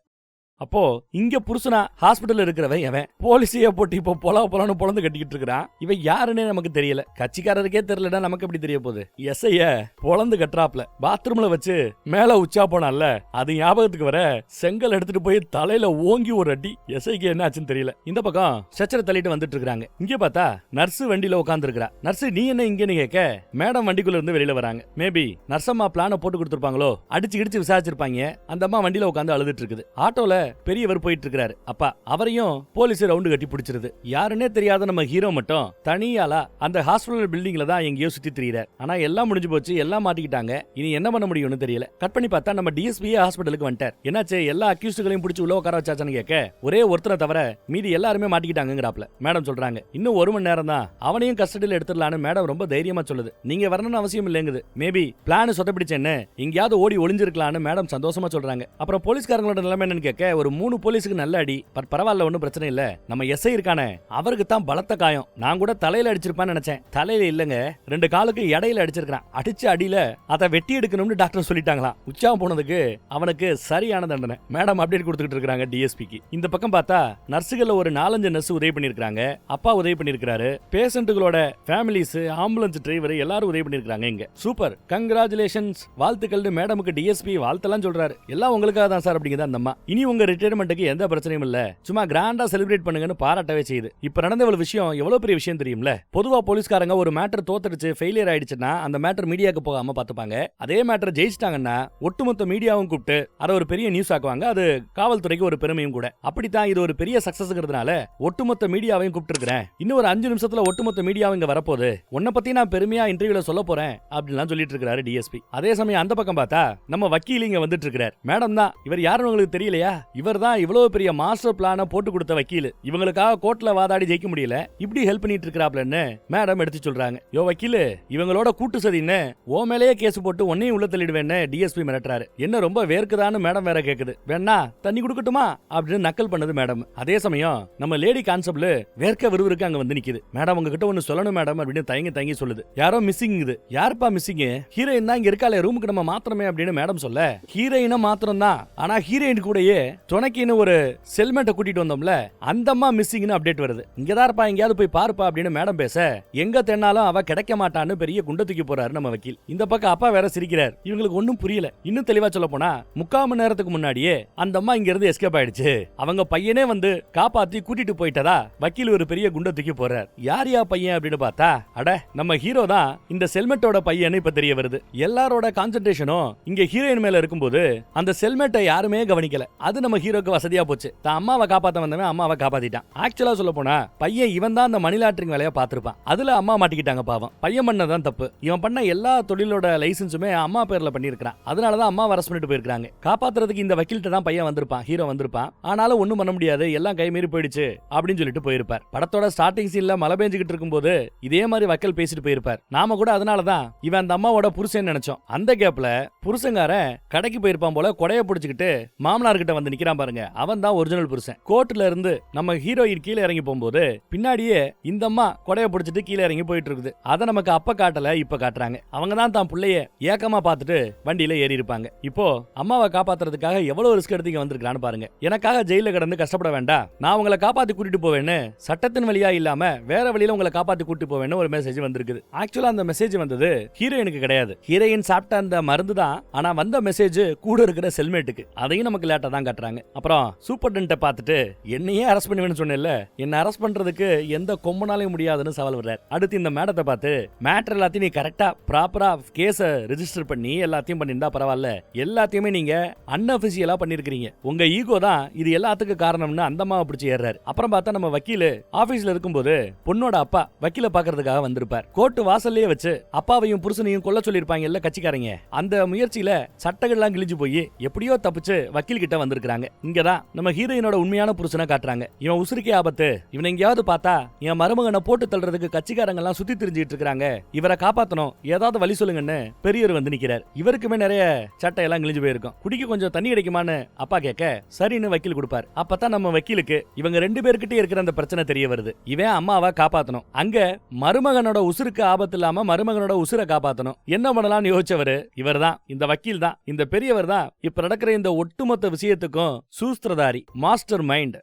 அப்போ இங்க புருஷனா ஹாஸ்பிட்டல் இருக்கிறவன் எவன் போலீஸைய போட்டு இப்போ பொலன்னு பொழந்து கட்டிக்கிட்டு இருக்கிறான். இவன் யாருன்னே நமக்கு தெரியல. கட்சிக்காரருக்கே தெரியலடா, நமக்கு எப்படி தெரிய போகுது. எஸ்ஐய பொழந்து கட்டுறாப்ல. பாத்ரூம்ல வச்சு மேல உச்சா போனால அது ஞாபகத்துக்கு வர செங்கல் எடுத்துட்டு போய் தலையில ஓங்கி ஒரு அடி. எஸ்ஐக்கு என்ன ஆச்சுன்னு தெரியல. இந்த பக்கம் ஸ்ட்ரெச்சரை தள்ளிட்டு வந்துட்டு இருக்காங்க. இங்க பார்த்தா நர்ஸ் வண்டியில உட்கார்ந்து இருக்கா. நர்ஸ் நீ என்ன இங்கன்னு கேட்க மேடம் வண்டிக்குள்ள இருந்து வெளியில வராங்க. மேபி நர்ஸ் அம்மா பிளான போட்டு கொடுத்திருப்பாங்களோ, அடிச்சு கிடிச்சு விசாரிச்சிருப்பாங்க. அந்த அம்மா வண்டியில உட்கார்ந்து அழுதுட்டு இருக்குது. ஆட்டோல பெரியவர் போயிட்டு இருக்காரு. அப்பா அவரையும் போலீஸ் ரவுண்டு கட்டி பிடிச்சிருது. யாருன்னே தெரியாத நம்ம ஹீரோ மட்டும் தனியாலா அந்த ஹாஸ்பிட்டல் பில்டிங்ல தான் எங்கேயோ சுத்தி திரியிறார். ஆனா எல்லாம் முடிஞ்சு போச்சு, எல்லாம் மாட்டிக்கிட்டாங்க. இனி என்ன பண்ண முடியும்னு தெரியல. கட் பண்ணி பார்த்தா நம்ம டிஎஸ்பியே ஹாஸ்பிட்டலுக்கு வந்துட்டார். என்னாச்சு எல்லா அக்யூஸ்டுகளையும் பிடிச்சி உள்ள உட்கார வச்சாச்சான்னு கேட்க ஒரே ஒருத்தரை தவிர மீதி எல்லாருமே மாட்டிக்கிட்டாங்கிறாப்ல. மேடம் சொல்றாங்க இன்னும் 1 மணி நேரம் தான், அவனையும் கஸ்டடியில் எடுத்துடலான்னு மேடம் ரொம்ப தைரியமா சொல்லுது. நீங்க வரணும்னு அவசியம் இல்லைங்குது. மேபி பிளான் சொதப்பிடிச்சேன்னு எங்கேயாவது ஓடி ஒளிஞ்சிருக்கலான்னு மேடம் சந்தோஷமா சொல்றாங்க. அப்புறம் போலீஸ்காரங்களோட நிலைமை என்னன்னு கேட்க ஒரு 3 போலீஸுக்கு நல்ல அடி. பரவாயில்ல ஒன்னும் பிரச்சனை இல்ல. நம்ம எஸ்ஐ இருக்கானே அவருக்கு தான் பலத்த காயம். நான் கூட தலையில அடிச்சிருப்பான்னு நினைச்சேன். தலையில இல்லங்க, 2 காலுக்கு இடையில அடிச்சிருக்கான். அடிச்ச அடியில அதை வெட்டி எடுக்கணும்னு டாக்டர் சொல்லிட்டாங்களா. உச்சாவம் போனதுக்கு அவனுக்கு சரியான தண்டனை. மேடம் அப்டேட் கொடுத்துக்கிட்டு இருக்காங்க டிஎஸ்பிக்கு. இந்த பக்கம் பார்த்தா நர்ஸுகள ஒரு 4-5 நர்ஸ் உதவி பண்ணிருக்காங்க. அப்பா உதவி பண்ணிருக்காரு. பேஷண்ட்டுகளோட ஃபேமிலிஸ், ஆம்புலன்ஸ் டிரைவர் எல்லாரும் உதவி பண்ணிருக்காங்க. இங்க சூப்பர் கங்க்ராச்சுலேஷன்ஸ் வாழ்த்துக்கள் மேடமுக்கு டிஎஸ்பி வாழ்த்தெல்லாம் சொல்றாரு. எல்லாம் உங்களுக்காக தான் சார் அப்படிங்கிறது அந்த அம்மா. இனி உங்க ரிட்டையர்மெண்ட்டுக்கு எந்த பிரச்சனையும் இல்ல, சும்மா கிராண்டா செலிப்ரேட் பண்ணுங்கன்னு பாராட்டவே செய்யுது. இப்ப நடந்த இவ்வளவு விஷயம் எவ்வளவு பெரிய விஷயம் தெரியும்ல. பொதுவா போலீஸ்காரங்க ஒரு மேட்டர் தோத்துடுச்சு ஃபெயிலியர் ஆயிடுச்சுன்னா அந்த மேட்டர் மீடியாக்கு போகாம பாத்துப்பாங்க. அதே மேட்டர் ஜெயிச்சிட்டாங்கன்னா ஒட்டுமொத்த மீடியாவும் கூப்பிட்டு அதை ஒரு பெரிய நியூஸ் ஆக்குவாங்க. அது காவல்துறைக்கு ஒரு பெருமையும் கூட. அப்படித்தான் இது ஒரு பெரிய சக்சஸ்ங்கிறதுனால ஒட்டுமொத்த மீடியாவையும் கூப்பிட்டு இருக்கிறேன். இன்னும் ஒரு 5 நிமிஷத்துல ஒட்டுமொத்த மீடியாவும் இங்க வரப்போகுது. உன்னை பத்தி நான் பெருமையா இன்டர்வியூல சொல்ல போறேன் அப்படின்னு சொல்லிட்டு இருக்காரு டிஎஸ்பி. அதே சமயம் அந்த பக்கம் பார்த்தா நம்ம வக்கீல் இங்க வந்துட்டு இருக்காரு. மேடம் தான் இவர் யாருன்னு உங்களுக்கு தெரியலையா? இவர் தான் இவ்வளவு பெரிய மாஸ்டர் பிளான போட்டு கொடுத்த வக்கீல். இவங்களுக்காக கோர்ட்ல வாதாடி ஜெயிக்க முடியல, இப்படி ஹெல்ப் பண்ணிட்டு இருக்கிறாப்லன்னு மேடம் எடுத்து சொல்றாங்க. யோ வக்கீல் இவங்களோட கூட்டு சதின்னு ஓ மேலேயே கேஸ் போட்டு உன்னையும் உள்ள தள்ளிடுவேன்னு டிஎஸ்பி மிரட்டுறாரு. என்ன ரொம்ப வேர்க்குதான்னு மேடம் வேற கேக்குது. வேணா தண்ணி கொடுக்கட்டுமா அப்படின்னு நக்கல் பண்ணது மேடம். அதே சமயம் நம்ம லேடி கான்ஸ்டபிள் வேர்க்க விறுவிறுக்கு அங்க வந்து நிக்குது. மேடம் உங்ககிட்ட ஒன்னு சொல்லணும் மேடம் அப்படின்னு தயங்கி சொல்லுது. யாரோ மிஸ்ஸிங். யாருப்பா மிஸ்ஸிங்? ஹீரோயின் தான் இங்க இருக்காளே, ரூமுக்கு நம்ம மாத்திரமே அப்படின்னு மேடம் சொல்ல ஹீரோயினா மாத்திரம் தான். ஆனா ஹீரோயின் கூடயே துணைக்கின்னு ஒரு செல்மெண்ட்டை கூட்டிட்டு வந்தோம்ல அந்த அம்மா மிஸ்ஸிங்னு அப்டேட் வருது. இங்கதான் இருப்பா, எங்கேயாவது போய் பாருப்பா அப்படின்னு மேடம் பேச எங்க தென்னாலும் அவ கிடைக்க மாட்டான்னு பெரிய குண்டை தூக்கி போறாரு நம்ம வக்கீல். இந்த பக்கம் அப்பா வேற சிரிக்கிறார். இவங்களுக்கு ஒன்னும் புரியல. இன்னும் தெளிவா சொல்ல போனா 3/4 மணி நேரத்துக்கு முன்னாடியே அந்த அம்மா இங்க இருந்து எஸ்கேப் ஆயிடுச்சு. அவங்க பையனே வந்து காப்பாத்தி கூட்டிட்டு போயிட்டதா வக்கீல் ஒரு பெரிய குண்டை தூக்கி போறார். யாரியா பையன் அப்படின்னு பார்த்தா அட நம்ம ஹீரோ தான் இந்த செல்மெட்டோட பையன் இப்ப தெரிய வருது. எல்லாரோட கான்சென்ட்ரேஷனும் இங்க ஹீரோயின் மேல இருக்கும்போது அந்த செல்மெட்டை யாருமே கவனிக்கல. அது நம்ம நம்ம ஹீரோக்கு வசதியா போச்சு. தான் அம்மாவை காப்பாத்த வந்தவன் அம்மாவை காப்பாத்திட்டான். ஆக்சுவலா சொல்ல போனா பையன் இவன் தான் அந்த மணி லாண்டரிங் வேலையை பார்த்திருப்பான். அதுல அம்மா மாட்டிக்கிட்டாங்க பாவம். பையன் பண்ணதான் தப்பு. இவன் பண்ண எல்லா தொழிலோட லைசன்ஸுமே அம்மா பேர்ல பண்ணிருக்கான். அதனாலதான் அம்மா அரஸ்ட் பண்ணிட்டு போயிருக்காங்க. காப்பாத்துறதுக்கு இந்த வக்கீல்கிட்ட தான் பையன் வந்திருப்பான், ஹீரோ வந்திருப்பான். ஆனாலும் ஒண்ணும் பண்ண முடியாது, எல்லாம் கை மீறி போயிடுச்சு அப்படின்னு சொல்லிட்டு போயிருப்பார். படத்தோட ஸ்டார்டிங் சீன்ல மழை பெஞ்சுக்கிட்டு இருக்கும்போது இதே மாதிரி வக்கீல் பேசிட்டு போயிருப்பார். நாம கூட அதனாலதான் இவன் அந்த அம்மாவோட புருஷன் நினைச்சோம். அந்த கேப்ல புருஷங்காரன் கடைக்கு போயிருப்பான் போல, கொடைய பிடிச்சிக்கிட்டு மாமனார் கிட்ட வந்து நிக்கிறான் பாருங்க, அவன் தான் ஒரிஜினல் புருஷன். கோர்ட்ல இருந்து நம்ம ஹீரோயின் கீழே இறங்கி போகும்போது பின்னாடியே இந்த அம்மா கொடைய பிடிச்சிட்டு கீழே இறங்கி போயிட்டு இருக்குது. அதை நமக்கு அப்ப காட்டல, இப்ப காட்டுறாங்க. அவங்க தான் தான் பிள்ளைய ஏக்கமா பார்த்துட்டு வண்டியில ஏறி இருப்பாங்க. இப்போ அம்மாவை காப்பாத்துறதுக்காக எவ்வளவு ரிஸ்க் எடுத்து வந்திருக்கான்னு பாருங்க. எனக்காக ஜெயில கிடந்து கஷ்டப்பட வேண்டாம், நான் உங்களை காப்பாத்தி கூட்டிட்டு போவேன்னு, சட்டத்தின் வழியா இல்லாம வேற வழியில உங்களை காப்பாத்தி கூட்டிட்டு போவேன்னு ஒரு மெசேஜ் வந்திருக்குது. ஆக்சுவலா அந்த மெசேஜ் வந்தது ஹீரோயினுக்கு கிடையாது. ஹீரோயின் சாப்பிட்ட அந்த மருந்து தான், ஆனா வந்த மெசேஜ் கூட இருக்கிற செல்மேட்டுக்கு. அதையும் நமக்கு லேட்டா தான் காட்டுறாங்க. அப்புறம் சூப்பர்டென்ட்ட பார்த்துட்டு என்னையே அரெஸ்ட் பண்ணுவேன்னு சொன்னேன்ல, என்ன அரெஸ்ட் பண்றதுக்கு எந்த கொம்பனாலையும் முடியாதுன்னு சவால் விடுறாரு. அடுத்து இந்த மேடத்தை பார்த்து, மேட்டர் எல்லாத்தையும் நீ கரெக்டா ப்ராப்பரா கேஸ ரெஜிஸ்டர் பண்ணி எல்லாத்தையும் பண்ணிருந்தா பரவாயில்ல, எல்லாத்தையுமே நீங்க அன்அபிஷியலா பண்ணிருக்கீங்க, உங்க ஈகோ தான் இது எல்லாத்துக்கும் காரணம்னு அந்த அம்மாவை பிடிச்சி ஏறாரு. அப்புறம் பார்த்தா நம்ம வக்கீல் ஆபீஸ்ல இருக்கும்போது பொண்ணோட அப்பா வக்கீல பாக்குறதுக்காக வந்திருப்பார். கோர்ட் வாசல்லையே வச்சு அப்பாவையும் புருஷனையும் கொல்ல சொல்லிருப்பாங்க கட்சிக்காரங்க. அந்த முயற்சியில சட்டங்கள்லாம் கிழிஞ்சு போய் எப்படியோ தப்பிச்சு வக்கீல் கிட்ட வந்திருக்காங்க. இங்கதான் நம்ம ஹீரோயினோட உண்மையான புருஷனை காட்டுறாங்க. இவன் உசுருக்கே ஆபத்து, இவனை எங்கேயாவது பார்த்தா என் மருமகனை போட்டு தள்ளுறதுக்கு கட்சிக்காரங்க எல்லாம் சுத்தி திரிஞ்சிட்டு இருக்காங்க, இவரை காப்பாத்தணும், ஏதாவது வழி சொல்லுங்கன்னு பெரியவர் வந்து நிக்கிறார். இவருக்குமே நிறைய சட்டை எல்லாம் கிழிஞ்சு போயிருக்கும். குடிக்க கொஞ்சம் தண்ணி கிடைக்குமான்னு அப்பா கேட்க சரின்னு வக்கீல் கொடுப்பார். அப்பதான் நம்ம வக்கீலுக்கு இவங்க ரெண்டு பேர்கிட்ட இருக்கிற அந்த பிரச்சனை தெரிய வருது. இவன் அம்மாவை காப்பாத்தணும், அங்க மருமகனோட உசுருக்கு ஆபத்து இல்லாம மருமகனோட உசுரை காப்பாத்தணும். என்ன பண்ணலாம்னு யோசிச்சவரு இவர் தான், இந்த வக்கீல் தான், இந்த பெரியவர் தான் இப்ப நடக்கிற இந்த ஒட்டுமொத்த விஷயத்துக்கும் சூஸ்திரதாரி, மாஸ்டர் மைண்ட்.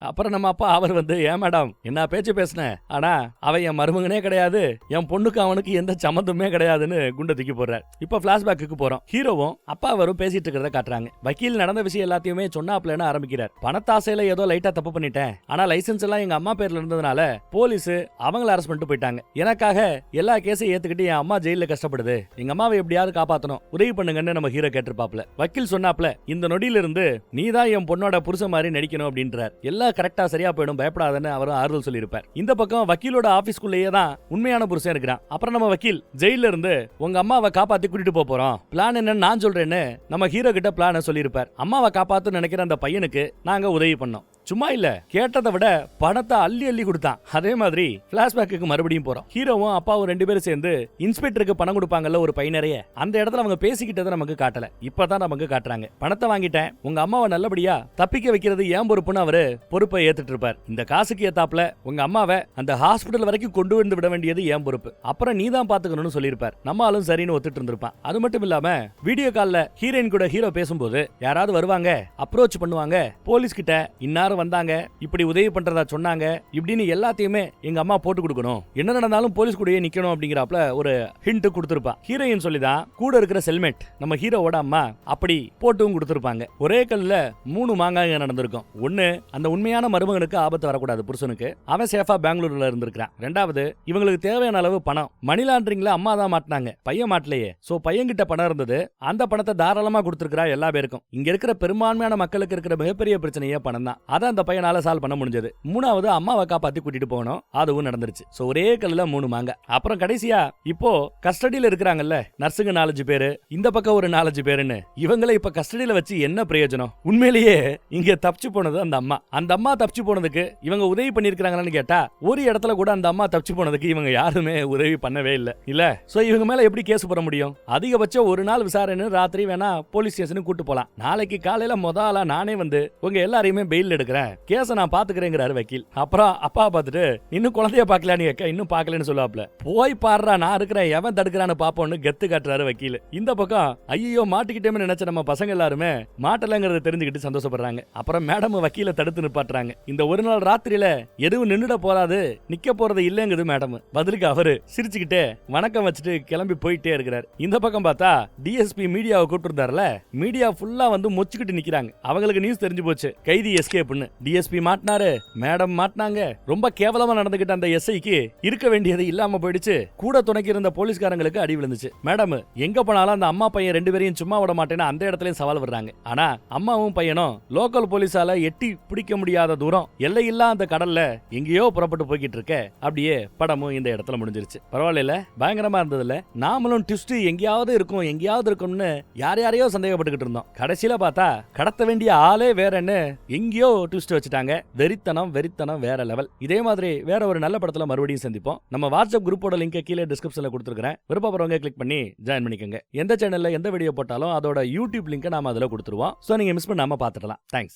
அப்புறம் நம்ம அப்பா அவர் வந்து, ஏன் மேடம் என்ன பேச்சு பேசினேன், ஆனா அவன் என் மருமகனே கிடையாது, என் பொண்ணுக்கு அவனுக்கு எந்த சம்மந்தமே கிடையாதுன்னு குண்டை தூக்கி போடுறாரு. இப்ப பிளாஷ்பேக்கு போறோம். ஹீரோவும் அப்பா அவரும் பேசிட்டு இருக்கிறத காட்டுறாங்க. வக்கீல் நடந்த விஷயம் எல்லாத்தையுமே சொன்னாப்லன்னு ஆரம்பிக்கிறார். பணத்தாசையில ஏதோ லைட்டா தப்பு பண்ணிட்டேன், ஆனா லைசன்ஸ் எல்லாம் எங்க அம்மா பேர்ல இருந்ததுனால போலீஸ் அவங்கள அரெஸ்ட் பண்ணிட்டு போயிட்டாங்க. எனக்காக எல்லா கேஸையும் ஏத்துக்கிட்டு என் அம்மா ஜெயில கஷ்டப்படுது, எங்க அம்மாவை எப்படியாவது காப்பாத்தணும், உதவி பண்ணுங்கன்னு நம்ம ஹீரோ கேட்டிருப்பாப்ல. வக்கீல் சொன்னாப்ல, இந்த நொடியில இருந்து நீதான் என் பொண்ணோட புருஷ மாதிரி நடிக்கணும் அப்படின்றார். எல்லா கரெக்டா சரியா போயிடும், பயப்படாதன்னு அவரும் ஆறுதல் சொல்லியிருப்பார். இந்த பக்கம் வக்கீலோட ஆபீஸ்க்குள்ளேயே தான் உண்மையான புருஷன் இருக்கிறான். அப்புறம் நம்ம வக்கீல் ஜெயில இருந்து உங்க அம்மாவை காப்பாத்தி கூட்டிட்டு போறோம், பிளான் என்னன்னு நான் சொல்றேன்னு நம்ம ஹீரோ கிட்ட பிளான சொல்லியிருப்பார். அம்மாவை காப்பாத்து நினைக்கிற அந்த பையனுக்கு நாங்க உதவி பண்ணோம். சும்மா இல்ல, கேட்டதை விட பணத்தை அள்ளி அள்ளி கொடுத்தான். அதே மாதிரி பிளாஷ்பேக்கு மறுபடியும் போறோம். ஹீரோவும் அப்பாவும் ரெண்டு பேரும் சேர்ந்து இன்ஸ்பெக்டருக்கு பணம் கொடுப்பாங்கல்ல ஒரு பை நிறைய, அந்த இடத்துல அவங்க பேசிக்கிட்டதை நமக்கு காட்டல, இப்பதான் நமக்கு காட்டுறாங்க. பணத்தை வாங்கிட்டேன், உங்க அம்மாவை நல்லபடியா தப்பிக்க வைக்கிறது ஏன் பொறுப்புன்னு அவரு பொறுப்பை ஏத்துட்டு இருப்பார். இந்த காசுக்கு ஏத்தாப்புல உங்க அம்மாவை அந்த ஹாஸ்பிடல் வரைக்கும் கொண்டு வந்து விட வேண்டியது ஏன் பொறுப்பு, அப்புறம் நீ தான் பாத்துக்கணும்னு சொல்லியிருப்பார். நம்மளும் சரின்னு ஒத்துட்டு இருந்திருப்பான். அது மட்டும் இல்லாம வீடியோ கால்ல ஹீரோயின் கூட ஹீரோ பேசும்போது யாராவது வருவாங்க, அப்ரோச் பண்ணுவாங்க, போலீஸ் கிட்ட இன்னாரும் வந்தாங்க, இப்படி உதவி பண்றதா சொன்னாங்க, இப்படின்னு எல்லாத்தையுமே எங்க அம்மா போட்டு கொடுக்கணும், என்ன நடந்தாலும் போலீஸ் கூடயே நிக்கணும் அப்படிங்கறப்பல ஒரு ஹிண்ட் கொடுத்திருப்பா. ஹீரோயின் சொல்லிதான் கூட இருக்கிற செல்மேட் நம்ம ஹீரோவோட அம்மா அப்படி போட்டும் கொடுத்திருப்பாங்க. ஒரே கல்ல 3 மாங்காய் நடந்திருக்கும். ஒண்ணு, அந்த உண்மையான மருமகனுக்கு ஆபத்து வரக்கூடாது புருஷனுக்கு, அவன் சேஃபா பெங்களூர்ல இருந்திருக்கான். ரெண்டாவது, இவங்களுக்கு தேவையான அளவு பணம் மணி லாண்டரிங்ல அம்மா தான் மாட்டினாங்க, பையன் மாட்டலையே. சோ பையன் கிட்ட பணம் இருந்தது, அந்த பணத்தை தாராளமா கொடுத்திருக்கிறா எல்லா பேருக்கும். இங்க இருக்கிற பெரும்பான்மையான மக்களுக்கு இருக்கிற மிகப்பெரிய பிரச்சனையே பணம் தான். அதான் அந்த பையனால சால்வ் பண்ண முடிஞ்சது. மூணாவது, அம்மாவை காப்பாத்தி கூட்டிட்டு போகணும், அதுவும் நடந்துருச்சு. சோ ஒரே கல்லுல 3 மாங்க. அப்புறம் கடைசியா இப்போ கஸ்டடியில இருக்கிறாங்கல்ல நர்சுங்க 4 பேரு, இந்த பக்கம் ஒரு 4 பேருன்னு, இவங்களை இப்ப கஸ்டடியில வச்சு என்ன பிரயோஜனம்? உண்மையிலேயே இங்க தப்பிச்சு போனது அந்த அம்மா. அந்த அம்மா தப்பிச்சு போனதுக்கு இவங்க உதவி பண்ணிருக்காங்கன்னு கேட்டா ஒரு இடத்துல கூட அந்த அம்மா தப்பிச்சு போனதுக்கு இவங்க யாருமே உதவி பண்ணவே இல்ல. இல்ல, சோ இவங்க மேல எப்படி கேஸ் போட முடியும்? அதிகபட்சம் ஒரு நாள் விசாரணை, ராத்திரி வேணா போலீஸ் ஸ்டேஷனுக்கு கூட்டு போலாம். நாளைக்கு காலையில முதல்ல நானே வந்து உங்க எல்லாரையுமே பெயில் எடுக்கிறேன், கேஸ நான் பாத்துக்கிறேங்கிறாரு வக்கீல். அப்புறம் அப்பா பார்த்துட்டு, இன்னும் குழந்தைய பாக்கல, நீ இன்னும் பாக்கலன்னு சொல்லுவாப்ல. போய் பாடுறா, நான் இருக்கிறேன், எவன் தடுக்கிறான்னு பாப்போம்னு கெத்து காட்டுறாரு வக்கீல். இந்த பக்கம் ஐயோ மாட்டிக்கிட்டேன்னு நினைச்ச நம்ம பசங்க எல்லாருமே மாட்டலங்கிறத தெரிஞ்சுக்கிட்டு சந்தோஷப்படுறாங்க. அப்புறம் மேடம் வக்கீல தடுத்து நிப்பாட்டுறாங்க. இந்த ஒரு நாள் ராத்திரியில எதுவும் நின்னுட போறாது, நிக்க போறது இல்லங்குது மேடம். பதிலுக்கு அவரு சிரிச்சுக்கிட்டே வணக்கம் வச்சுட்டு கிளம்பி போயிட்டே இருக்கிறார். இந்த பக்கம் பார்த்தா டிஎஸ்பி மீடியாவை கூப்பிட்டு இருந்தாருல, மீடியா ஃபுல்லா வந்து மொச்சுக்கிட்டு நிக்கிறாங்க. அவங்களுக்கு நியூஸ் தெரிஞ்சு போச்சு, கைதி எஸ்கேப். அப்படின்னு டிஎஸ்பி மாட்டினாரு, மேடம் மாட்டினாங்க. ரொம்ப கேவலமா நடந்துகிட்ட அந்த எஸ்ஐக்கு இருக்க வேண்டியது இல்லாம போயிடுச்சு. கூட துணைக்கு இருந்த போலீஸ்காரங்களுக்கு அடி விழுந்துச்சு. மேடம் எங்க போனாலும் அந்த அம்மா பையன் 2 பேரையும் சும்மா விட மாட்டேன்னு அந்த இடத்துலயும் சவால் விடுறாங்க. ஆனா அம்மாவும் பையனும் லோக்கல் போலீஸால எட்டி பிடிக்க முடியாத தூரம் எல்லையில்லா அந்த கடல்ல எங்கேயோ புறப்பட்டு போய்கிட்டு இருக்க. அப்படியே படமும் இந்த இடத்துல முடிஞ்சிருச்சு. பரவாயில்ல, பயங்கரமா இருந்ததுல. நாமளும் ட்விஸ்ட் எங்கேயாவது இருக்கும்னு யாரையோ சந்தேகப்பட்டுக்கிட்டு இருந்தோம். கடைசியில பார்த்தா கடத்த வேண்டிய ஆளே வேறன்னு எங்கேயோ ட்விஸ்ட் வச்சுட்டாங்க. வெறித்தனம் வேற லெவல். இதே மாதிரி வேற ஒரு நல்ல படத்துல மறுபடியும் சந்திப்போம். நம்ம வாட்ஸ்அப் குரூப்போட லிங்கை கீழே டிஸ்கிரிப்ஷன்ல கொடுத்துருக்கேன். விருப்பப்படுறவங்க கிளிக் பண்ணி ஜாயின் பண்ணிக்கோங்க. எந்த சேனல்ல எந்த வீடியோ போட்டாலும் அதோட யூடியூப் லிங்கை நாம அதுல கொடுத்துருவோம். சோ நீங்க மிஸ் பண்ணாம பார்த்துடலாம். தேங்க்ஸ்.